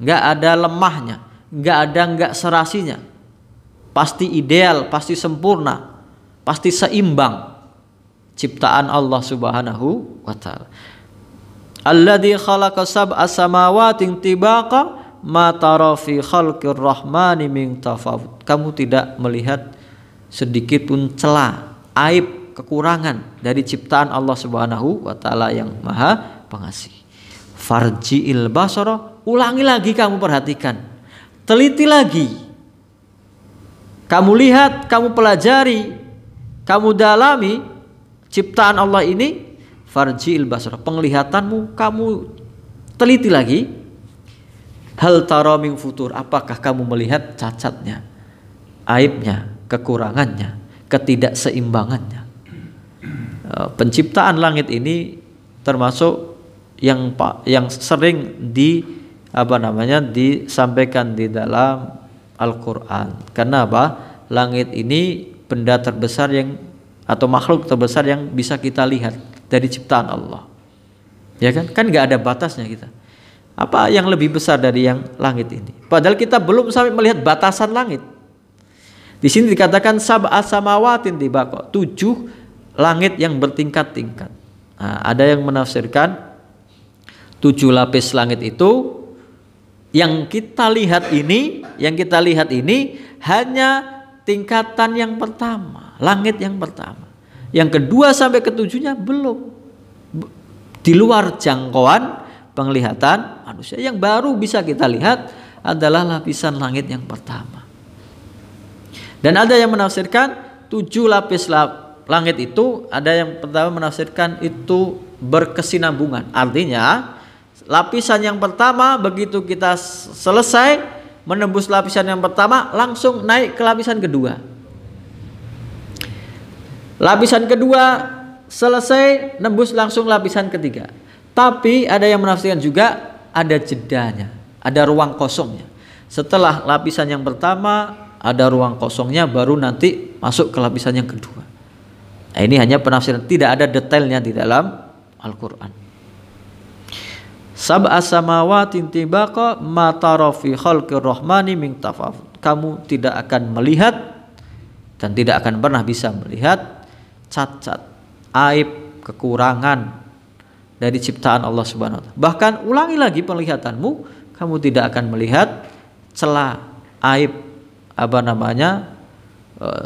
nggak ada lemahnya, nggak serasinya. Pasti ideal, pasti sempurna, pasti seimbang. Ciptaan Allah Subhanahu wa taala. Alladzi khalaqa sab'a samawatin tibaqa ma tara fi khalqir rahmani min tafawut. Kamu tidak melihat sedikit pun celah, aib, kekurangan dari ciptaan Allah Subhanahu wa taala yang Maha Pengasih. Farji'il basara, ulangi lagi, kamu perhatikan. Teliti lagi. Kamu lihat, kamu pelajari, kamu dalami ciptaan Allah ini. Farji'il basara, penglihatanmu kamu teliti lagi. Hal tara min futur, apakah kamu melihat cacatnya, aibnya, kekurangannya, ketidakseimbangannya. Penciptaan langit ini termasuk yang sering disampaikan di dalam Al-Qur'an. Karena apa? Langit ini benda terbesar atau makhluk terbesar yang bisa kita lihat dari ciptaan Allah. Ya kan? Kan nggak ada batasnya kita. Apa yang lebih besar dari yang langit ini? Padahal kita belum sampai melihat batasan langit. Di sini dikatakan sab'a samawatin tibaqa, 7 langit yang bertingkat-tingkat. Nah, ada yang menafsirkan 7 lapis langit itu yang kita lihat ini hanya tingkatan yang pertama, langit yang pertama. Yang kedua sampai ketujuhnya belum, di luar jangkauan penglihatan manusia. Yang baru bisa kita lihat adalah lapisan langit yang pertama. Dan ada yang menafsirkan 7 lapis langit itu, ada yang pertama menafsirkan itu berkesinambungan. Artinya lapisan yang pertama begitu kita selesai menembus lapisan yang pertama langsung naik ke lapisan kedua. Lapisan kedua selesai nembus langsung lapisan ketiga. Tapi ada yang menafsirkan juga ada jedanya, ada ruang kosongnya. Setelah lapisan yang pertama ada ruang kosongnya, baru nanti masuk ke lapisan yang kedua. Nah, ini hanya penafsiran, tidak ada detailnya di dalam Al-Qur'an. Sab'a samawatin tibaqa ma tara fi khalqir rahmani min tafawut. Kamu tidak akan melihat dan tidak akan pernah bisa melihat cacat, aib, kekurangan dari ciptaan Allah Subhanahu wa taala. Bahkan ulangi lagi penglihatanmu, kamu tidak akan melihat celah, aib,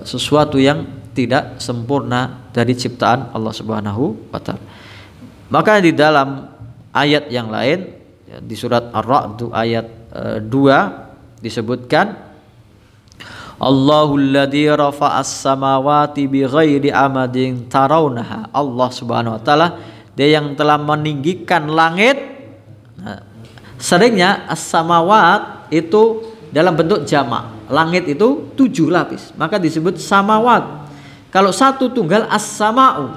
sesuatu yang tidak sempurna dari ciptaan Allah Subhanahu wa taala. Maka di dalam ayat yang lain, di surat Ar-Ra'd ayat 2 disebutkan Allahul ladzi rafa'as samawati bighairi amadin tarawnaha. Allah Subhanahu wa taala, Dia yang telah meninggikan langit. Nah, seringnya as-samawat itu dalam bentuk jamak. Langit itu 7 lapis, maka disebut samawat. Kalau satu tunggal as-sama'u,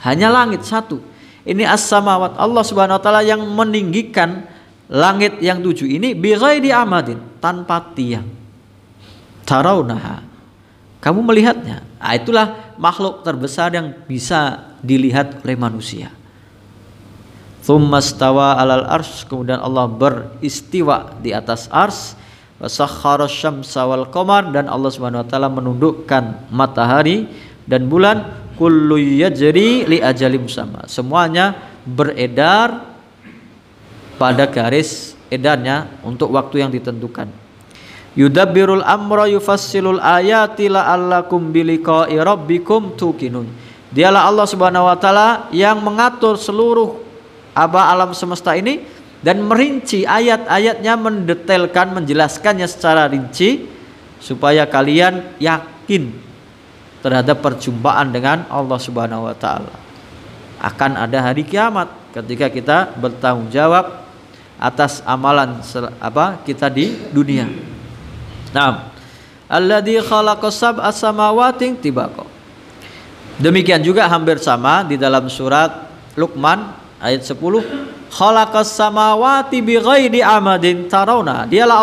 hanya langit satu. Ini as-samawat. Allah Subhanahu wa taala yang meninggikan langit yang 7 ini bighairi amadin, tanpa tiang. Tarawnaha, kamu melihatnya. Nah, itulah makhluk terbesar yang bisa dilihat oleh manusia. Tsumma stawa alal arsy, kemudian Allah beristiwa di atas arsy. Wa sakhkhara syamsa wal qamar, dan Allah Subhanahu wa taala menundukkan matahari dan bulan. Kullu yajri li ajalin musamma, semuanya beredar pada garis edarnya untuk waktu yang ditentukan. Yudabbirul amra yufassilul ayati la'allakum biliqa'i rabbikum tuqinun. Dialah Allah Subhanahu wa taala yang mengatur seluruh alam semesta ini dan merinci ayat-ayatnya, mendetailkan, menjelaskannya secara rinci supaya kalian yakin terhadap perjumpaan dengan Allah Subhanahu wa taala. Akan ada hari kiamat ketika kita bertanggung jawab atas amalan kita di dunia. Nah, alladzi khalaqa sab'a samawatin tibaqa. Demikian juga hampir sama di dalam surat Luqman ayat 10. khalaqas samawati bighairi amadin tarawna. Dialah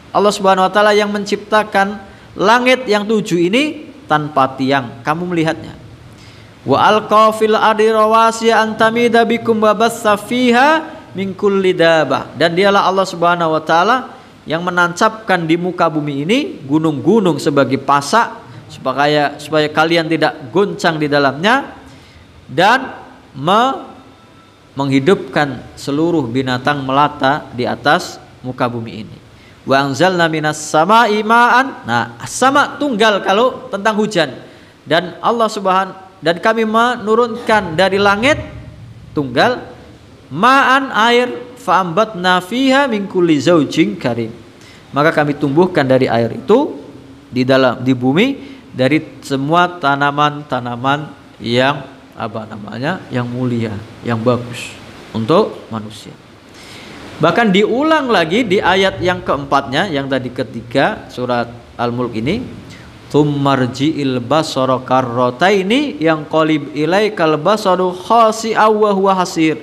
Allah Subhanahu wa taala yang menciptakan langit yang 7 ini tanpa tiang, kamu melihatnya. Wa alqa fil ardi rawasiya an tamida bikum wa bassa fiha min kulli dabah. Dan dialah Allah Subhanahu wa taala yang menancapkan di muka bumi ini gunung-gunung sebagai pasak supaya kalian tidak goncang di dalamnya, dan menghidupkan seluruh binatang melata di atas muka bumi ini. Wa anzalna minas sama'i ma'an. Nah, sama tunggal kalau tentang hujan. Dan kami menurunkan dari langit tunggal ma'an air, fa'ambatna fiha min kulli zaujin karim. Maka kami tumbuhkan dari air itu di bumi dari semua tanaman-tanaman yang yang mulia, yang bagus untuk manusia. Bahkan diulang lagi di ayat yang keempatnya, yang tadi ketiga surat Al-Mulk ini, tsummarji'il basara karrataini yang qalib ilaikal basaru khasi'aw wa huwa hasir.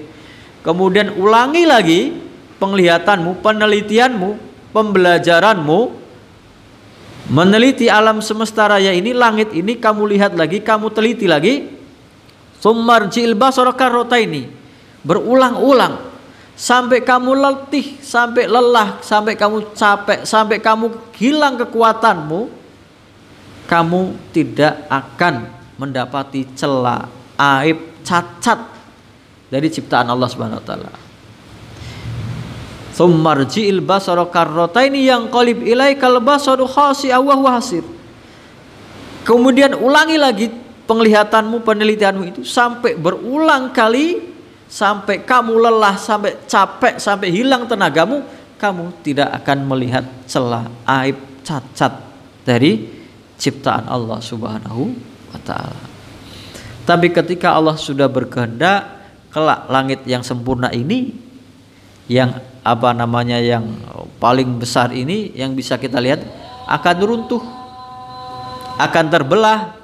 Kemudian ulangi lagi penglihatanmu, penelitianmu, pembelajaranmu, meneliti alam semesta raya ini, langit ini kamu lihat lagi, kamu teliti lagi. Tsummarji'il basara karrataini, berulang-ulang sampai kamu letih, sampai lelah, sampai kamu capek, sampai kamu hilang kekuatanmu, kamu tidak akan mendapati celah, aib, cacat dari ciptaan Allah Subhanahu wa taala. Tsummarji'il basara karrataini yang qalib ilaikal basaru khasi'aw wa huwa hasir. Kemudian ulangi lagi penglihatanmu, penelitianmu itu sampai berulang kali, sampai kamu lelah, sampai capek, sampai hilang tenagamu, kamu tidak akan melihat celah, aib, cacat dari ciptaan Allah Subhanahu wa taala. Tapi ketika Allah sudah berkehendak, kelak langit yang sempurna ini, yang yang paling besar ini, yang bisa kita lihat, akan runtuh, akan terbelah,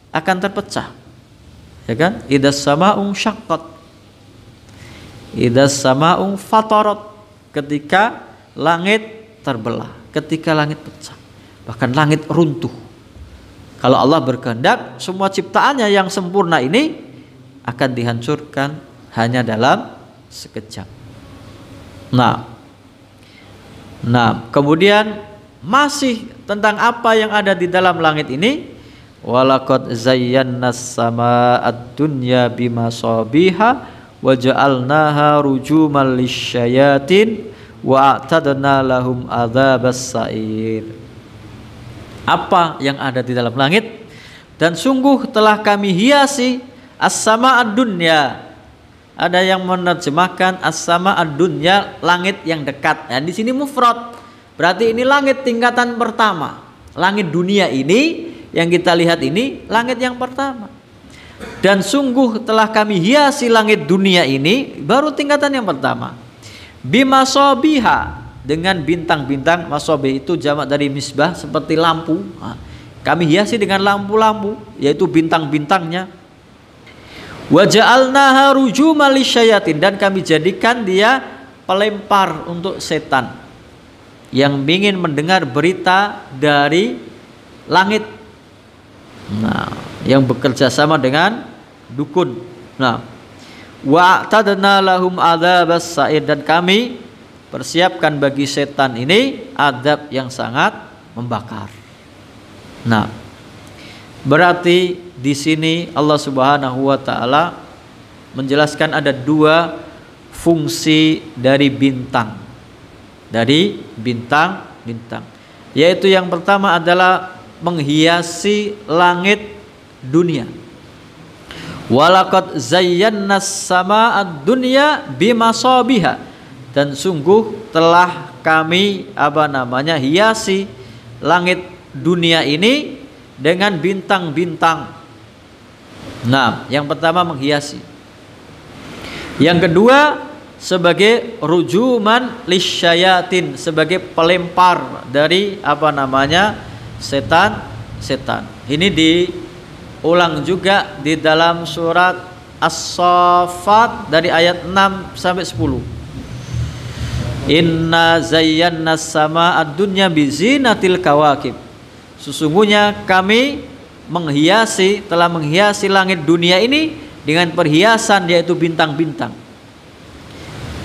akan terpecah, ya kan? Idas sama'un syaqqat, idas sama'un fatarat, ketika langit terbelah, ketika langit pecah, bahkan langit runtuh. Kalau Allah berkehendak, semua ciptaannya yang sempurna ini akan dihancurkan hanya dalam sekejap. Nah, kemudian masih tentang apa yang ada di dalam langit ini. Walaqad zayyana as-sama'ad dunya bimasabiha wa ja'alnaha rujuman lisyayatin wa a'tadna lahum adzabas sa'ir. Apa yang ada di dalam langit? Dan sungguh telah kami hiasi as-sama'ad dunya. Ada yang menerjemahkan as-sama'ad dunya, langit yang dekat. Nah, di sini mufrad. Berarti ini langit tingkatan pertama. Langit dunia ini yang kita lihat ini langit yang pertama. Dan sungguh telah kami hiasi langit dunia ini, baru tingkatan yang pertama. Bimasabiha, dengan bintang-bintang. Masabih itu jamak dari misbah, seperti lampu. Nah, kami hiasi dengan lampu-lampu, yaitu bintang-bintangnya. Wa ja'alnaha rujuman lisyayatin, dan kami jadikan dia pelempar untuk setan yang ingin mendengar berita dari langit. Nah, yang bekerja sama dengan dukun. Nah, wa a'tadna lahum adzabas sa'ir, dan kami persiapkan bagi setan ini azab yang sangat membakar. Nah, berarti di sini Allah Subhanahu wa taala menjelaskan ada dua fungsi dari bintang. Dari bintang-bintang. Yaitu yang pertama adalah menghiasi langit dunia. Walaqad zayyana as-sama'ad dunya bimasabiha, dan sungguh telah kami hiasi langit dunia ini dengan bintang-bintang. Nah, yang pertama menghiasi. Yang kedua sebagai rujuman lisyayatin, sebagai pelempar dari setan. Ini diulang juga di dalam surat As-Saffat dari ayat 6 sampai 10. Inna zayyana as-samaa ad-dunya bizinatil kawakib. Sesungguhnya kami telah menghiasi langit dunia ini dengan perhiasan yaitu bintang-bintang.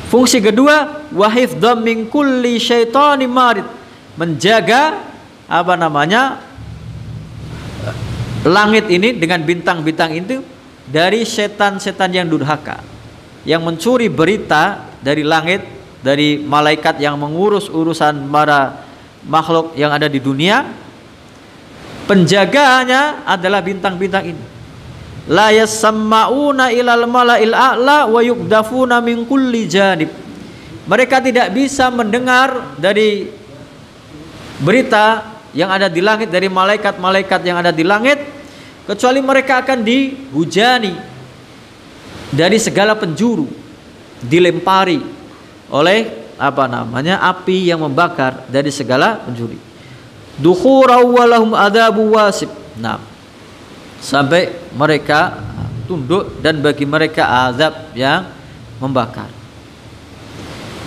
Fungsi kedua, wahifdzam min kulli syaitanin marid, menjaga langit ini dengan bintang-bintang itu dari setan-setan yang durhaka, yang mencuri berita dari langit, dari malaikat yang mengurus urusan para makhluk yang ada di dunia. Penjaganya adalah bintang-bintang ini. La yasammauna ilal mala'il a'la wa yukdafuna min kulli janib. Mereka tidak bisa mendengar dari berita yang ada di langit, dari malaikat-malaikat yang ada di langit, kecuali mereka akan dihujani dari segala penjuru, dilempari oleh api yang membakar dari segala penjuru. Dukhurau walahum adabu wasib. Nah, sampai mereka tunduk dan bagi mereka azab yang membakar.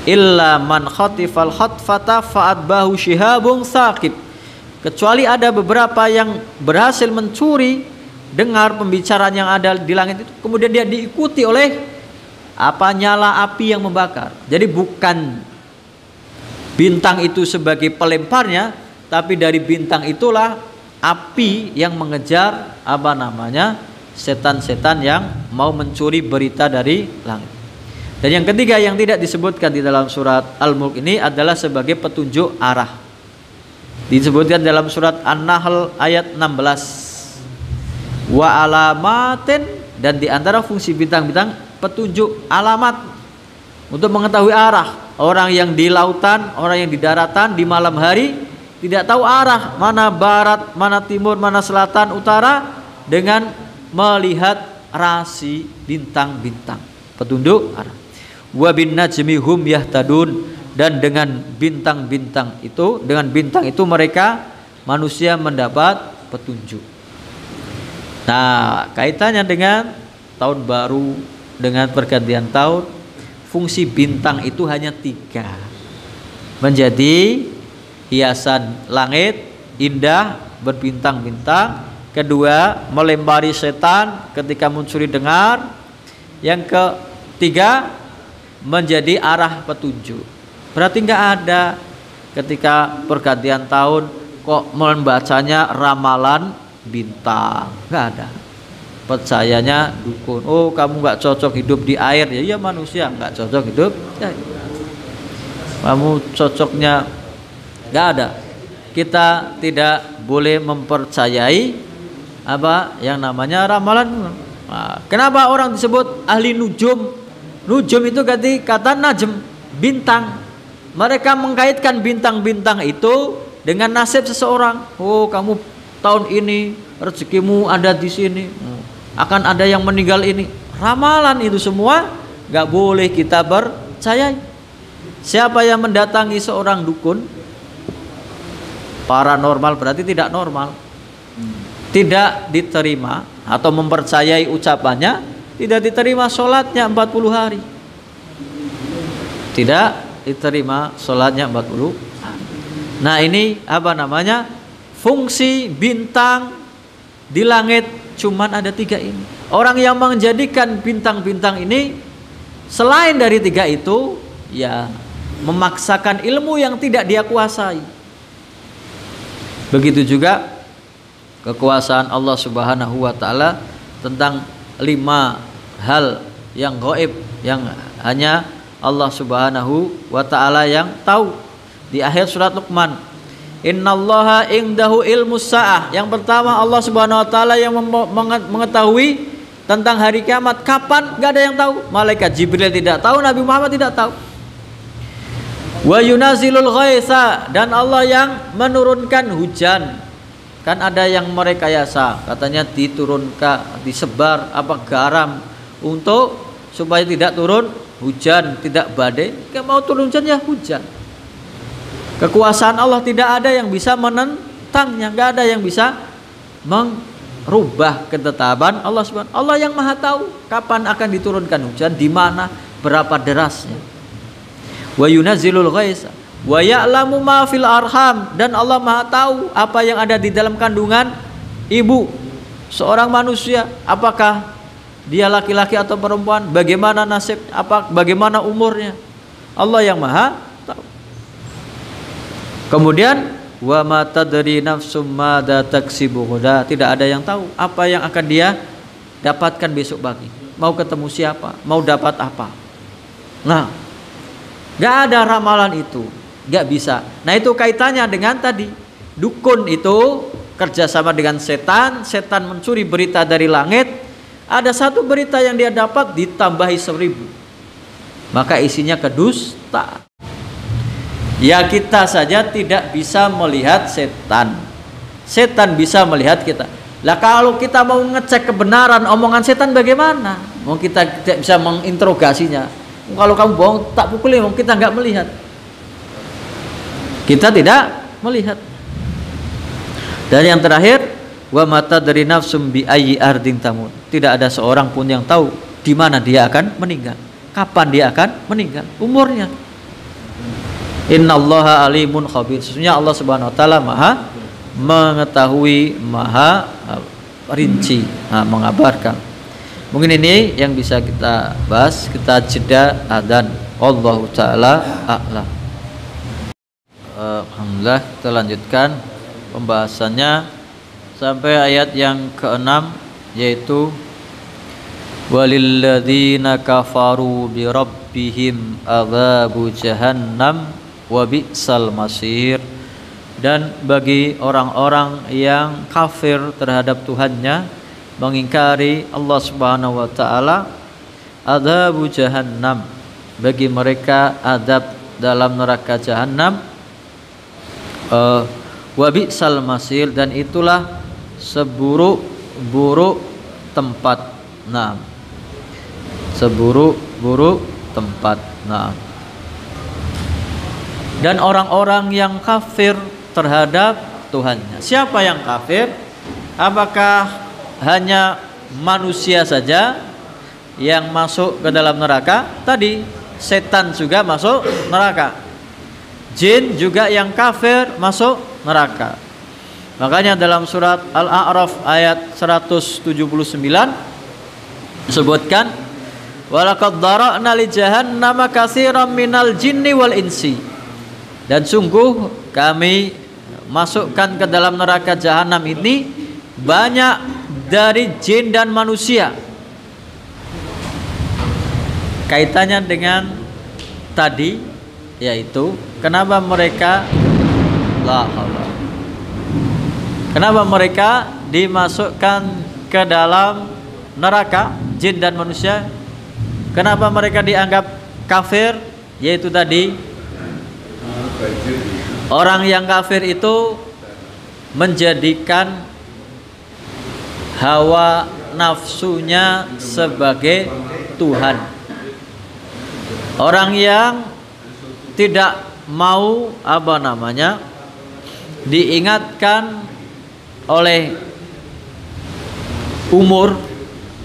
Illa man khatifal khatfata fa'adbahu shihabun saqib. Kecuali ada beberapa yang berhasil mencuri dengar pembicaraan yang ada di langit itu, kemudian dia diikuti oleh nyala api yang membakar. Jadi bukan bintang itu sebagai pelemparnya, tapi dari bintang itulah api yang mengejar setan-setan yang mau mencuri berita dari langit. Dan yang ketiga yang tidak disebutkan di dalam surat Al-Mulk ini adalah sebagai petunjuk arah. Disebutkan dalam surat An-Nahl ayat 16. Wa alamatin, dan di antara fungsi bintang-bintang petunjuk alamat untuk mengetahui arah. Orang yang di lautan, orang yang di daratan di malam hari tidak tahu arah mana barat, mana timur, mana selatan, utara dengan melihat rasi bintang-bintang, petunjuk arah. Wa bin najmi hum yahtadun, dan dengan bintang-bintang itu, mereka manusia mendapat petunjuk. Nah, kaitannya dengan tahun baru, dengan pergantian tahun, fungsi bintang itu hanya 3. Menjadi hiasan langit indah berbintang-bintang. Kedua, melempari setan ketika mencuri dengar. Yang ketiga, menjadi arah petunjuk. Berarti nggak ada ketika pergantian tahun kok membacanya ramalan bintang, nggak ada. Percayanya dukun. Oh, kamu nggak cocok hidup di air, ya iya manusia nggak cocok hidup. Ya, kamu cocoknya nggak ada. Kita tidak boleh mempercayai yang namanya ramalan. Nah, kenapa orang disebut ahli nujum? Nujum itu kata najem, bintang. Mereka mengkaitkan bintang-bintang itu dengan nasib seseorang. Oh, kamu tahun ini rezekimu ada di sini, akan ada yang meninggal ini. Ramalan itu semua nggak boleh kita percayai. Siapa yang mendatangi seorang dukun paranormal berarti tidak normal, tidak diterima, atau mempercayai ucapannya, tidak diterima sholatnya 40 hari, tidak diterima sholatnya 40 hari. Nah, ini fungsi bintang di langit cuman ada 3 ini. Orang yang menjadikan bintang-bintang ini selain dari 3 itu, ya memaksakan ilmu yang tidak dia kuasai. Begitu juga kekuasaan Allah Subhanahu wa taala tentang 5 hal yang gaib yang hanya Allah Subhanahu wa taala yang tahu. Di akhir surat Luqman, innallaha indahu ilmus saah. Yang pertama, Allah Subhanahu wa taala yang mengetahui tentang hari kiamat. Kapan? Gak ada yang tahu. Malaikat Jibril tidak tahu, Nabi Muhammad tidak tahu. Wa yunazilul ghaitsa, dan Allah yang menurunkan hujan. Kan ada yang merekayasa, katanya diturunkan, disebar garam untuk supaya tidak turun hujan, tidak badai. Kalau mau turun hujan ya hujan. Kekuasaan Allah tidak ada yang bisa menentangnya, nggak ada yang bisa rubah ketetapan Allah Subhanahu. Allah yang Maha tahu kapan akan diturunkan hujan, di mana, berapa derasnya. Wa yunazzilul ghaitsa wa ya'lamu ma fil arham, dan Allah Maha tahu apa yang ada di dalam kandungan ibu seorang manusia, apakah dia laki-laki atau perempuan, bagaimana nasib, bagaimana umurnya. Allah yang Maha tahu. Kemudian wa ma tadri nafsum madza taksibu ghadan, tidak ada yang tahu apa yang akan dia dapatkan besok pagi, mau ketemu siapa, mau dapat apa. Nah, gak ada ramalan itu, gak bisa. Nah, itu kaitannya dengan tadi dukun itu kerjasama dengan setan. Setan mencuri berita dari langit, ada satu berita yang dia dapat ditambahi 1000, maka isinya kedustaan. Ya, kita saja tidak bisa melihat setan, setan bisa melihat kita. Lah kalau kita mau ngecek kebenaran omongan setan bagaimana? Mau kita tidak bisa menginterogasinya. Kalau kamu bohong tak pukulin, kita nggak melihat, kita tidak melihat. Dan yang terakhir, wa mata dari nafsum bi ayyi ardin tamut, tidak ada seorang pun yang tahu di mana dia akan meninggal, kapan dia akan meninggal, umurnya. Innallaha alimun khabir, sesungguhnya Allah Subhanahu wa taala Maha mengetahui, Maha rinci, mengabarkan. Mungkin ini yang bisa kita bahas, kita jeda adzan. Wallahu taala a'lam. Alhamdulillah, kita lanjutkan pembahasannya sampai ayat yang ke-6, yaitu walilladzina kafaru bi rabbihim adzabu jahannam wa bi'sal masir, dan bagi orang-orang yang kafir terhadap Tuhannya, mengingkari Allah Subhanahu wa taala, adzabu jahannam, bagi mereka adab dalam neraka jahannam, wa bi'sal masir, dan itulah seburuk-buruk tempat. Nah, seburuk-buruk tempat. Nah, dan orang-orang yang kafir terhadap Tuhannya. Siapa yang kafir? Apakah hanya manusia saja yang masuk ke dalam neraka? Tadi setan juga masuk neraka, jin juga yang kafir masuk neraka. Makanya dalam surat Al-A'raf ayat 179 disebutkan, walaqad dara'na li jahannama katsiran minal jinni wal insi, dan sungguh kami masukkan ke dalam neraka jahanam ini banyak dari jin dan manusia. Kaitannya dengan tadi, yaitu kenapa mereka dimasukkan ke dalam neraka, jin dan manusia? Kenapa mereka dianggap kafir? Yaitu tadi, orang yang kafir itu menjadikan hawa nafsunya sebagai Tuhan. Orang yang tidak mau diingatkan oleh umur,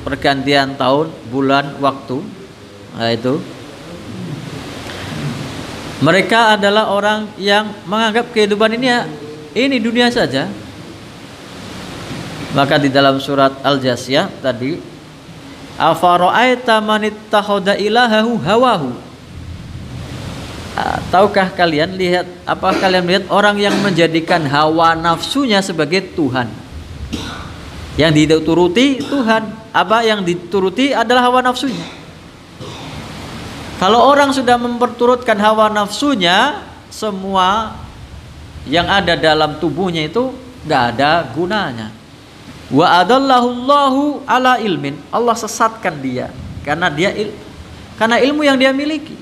pergantian tahun, bulan, waktu. Nah, itu mereka adalah orang yang menganggap kehidupan ini dunia saja. Maka di dalam surat Al-Jasiyah tadi, afara'aita man ittakhadha ilahahu hawahu, tahukah kalian, kalian melihat orang yang menjadikan hawa nafsunya sebagai Tuhan? Yang dituruti Tuhan, yang dituruti adalah hawa nafsunya. Kalau orang sudah memperturutkan hawa nafsunya, semua yang ada dalam tubuhnya itu nggak ada gunanya. Wa adallahullahu ala ilmin, Allah sesatkan dia karena ilmu yang dia miliki.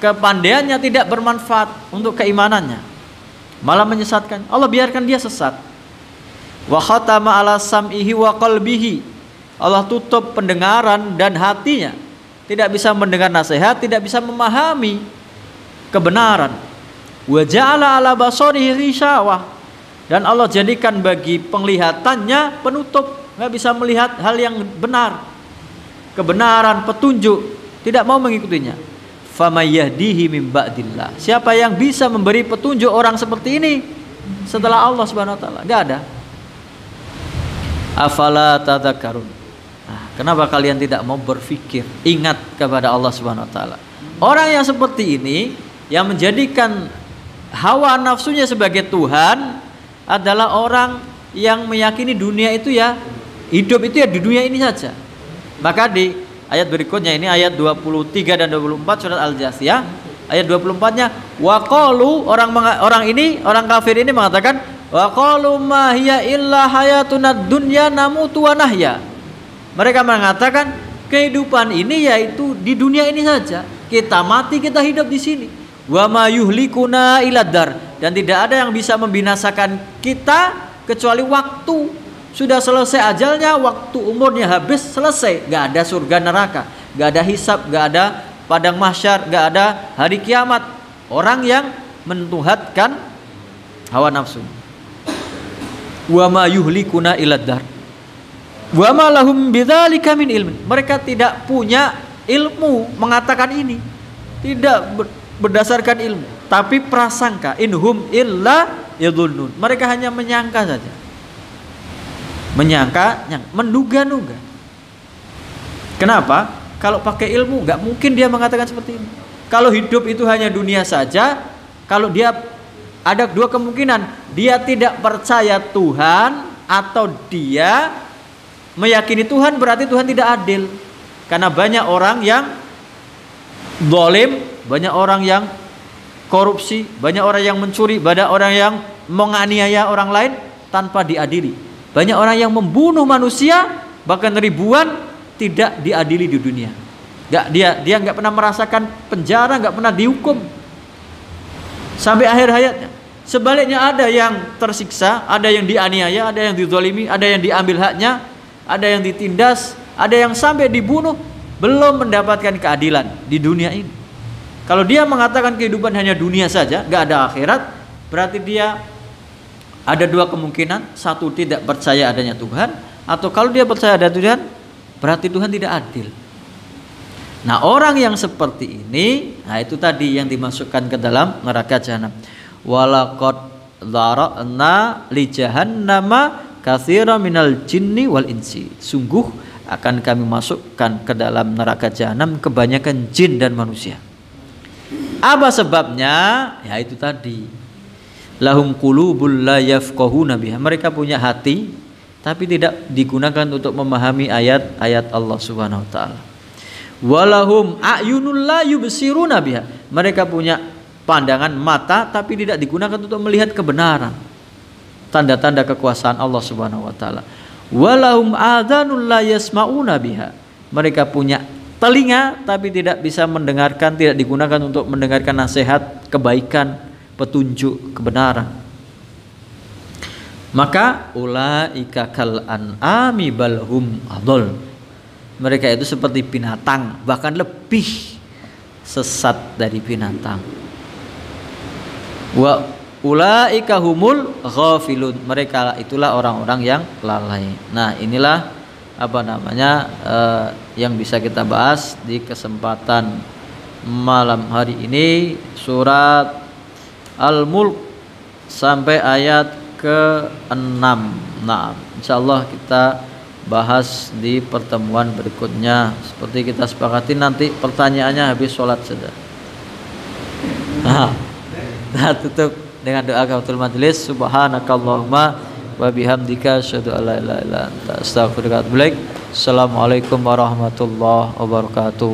Kepandaiannya tidak bermanfaat untuk keimanannya, malah menyesatkan. Allah biarkan dia sesat. Wa khatama ala sam'ihi wa qalbihi, Allah tutup pendengaran dan hatinya, tidak bisa mendengar nasihat, tidak bisa memahami kebenaran. Wa ja'ala ala basarihi ghishawah, dan Allah jadikan bagi penglihatannya penutup, nggak bisa melihat hal yang benar, kebenaran, petunjuk, tidak mau mengikutinya. Famayahdihi min ba'dillah. Siapa yang bisa memberi petunjuk orang seperti ini setelah Allah Subhanahu wa taala? Enggak ada. Afala tadhakkarun. Nah, kenapa kalian tidak mau berpikir, ingat kepada Allah Subhanahu wa taala? Orang yang seperti ini yang menjadikan hawa nafsunya sebagai Tuhan adalah orang yang meyakini dunia itu ya, hidup itu ya di dunia ini saja. Maka di ayat berikutnya ini ayat 23 dan 24 surat Al-Jathiyah, ayat 24-nya waqalu, orang kafir ini mengatakan waqalu ma hiya illa hayatunad dunya namutu wa nahya. Mereka mengatakan kehidupan ini yaitu di dunia ini saja. Kita mati, kita hidup di sini. Wa ma yuhlikuna illa dar, dan tidak ada yang bisa membinasakan kita kecuali waktu. Sudah selesai ajalnya, waktu umurnya habis, selesai. Gak ada surga neraka, gak ada hisab, gak ada padang mahsyar, gak ada hari kiamat. Orang yang mentuhatkan hawa nafsu. Wa ma yuhlikuna illa dar wa ma lahum bidzalika min ilmin. Mereka tidak punya ilmu mengatakan ini, tidak berdasarkan ilmu, tapi prasangka. Inhum illa yadhunnun. Mereka hanya menyangka saja, menduga-duga. Kenapa? Kalau pakai ilmu nggak mungkin dia mengatakan seperti ini. Kalau hidup itu hanya dunia saja, kalau dia ada dua kemungkinan, dia tidak percaya Tuhan atau dia meyakini Tuhan, berarti Tuhan tidak adil. Karena banyak orang yang zalim, banyak orang yang korupsi, banyak orang yang mencuri, banyak orang yang menganiaya orang lain tanpa diadili. Banyak orang yang membunuh manusia, bahkan ribuan, tidak diadili di dunia. Dia nggak pernah merasakan penjara, nggak pernah dihukum sampai akhir hayatnya. Sebaliknya ada yang tersiksa, ada yang dianiaya, ada yang dizalimi, ada yang diambil haknya, ada yang ditindas, ada yang sampai dibunuh, belum mendapatkan keadilan di dunia ini. Kalau dia mengatakan kehidupan hanya dunia saja, nggak ada akhirat, berarti dia ada dua kemungkinan. Satu, tidak percaya adanya Tuhan, atau kalau dia percaya ada Tuhan, berarti Tuhan tidak adil. Nah, orang yang seperti ini, nah itu tadi yang dimasukkan ke dalam neraka jahanam. Walaqad dzara'na li jahannama katsiran minal jinni wal insi. Sungguh akan kami masukkan ke dalam neraka jahanam kebanyakan jin dan manusia. Apa sebabnya? Ya itu tadi. Lahum qulubul la yafqahuna biha. Mereka punya hati tapi tidak digunakan untuk memahami ayat-ayat Allah Subhanahu wa taala. Walahum a'yunul la yubsiruna biha. Mereka punya pandangan mata tapi tidak digunakan untuk melihat kebenaran, tanda-tanda kekuasaan Allah Subhanahu wa taala. Walahum adhanul la yasmauna biha. Mereka punya telinga tapi tidak bisa mendengarkan, tidak digunakan untuk mendengarkan nasihat, kebaikan, petunjuk, kebenaran. Maka ulaika kal an'ami bal hum adall. Mereka itu seperti binatang, bahkan lebih sesat dari binatang. Wa ulaika humul ghafilun. Mereka itulah orang-orang yang lalai. Nah, inilah yang bisa kita bahas di kesempatan malam hari ini, surat Al-Mulk sampai ayat ke-6. Nah, insyaallah kita bahas di pertemuan berikutnya. Seperti kita sepakati, nanti pertanyaannya habis sholat saja. Nah, tutup dengan doa kafatul majelis. Subhanakallahumma wa bihamdika asyhadu an la ilaha illa anta astaghfiruka wa atubu ilaik. Assalamualaikum warahmatullahi wabarakatuh.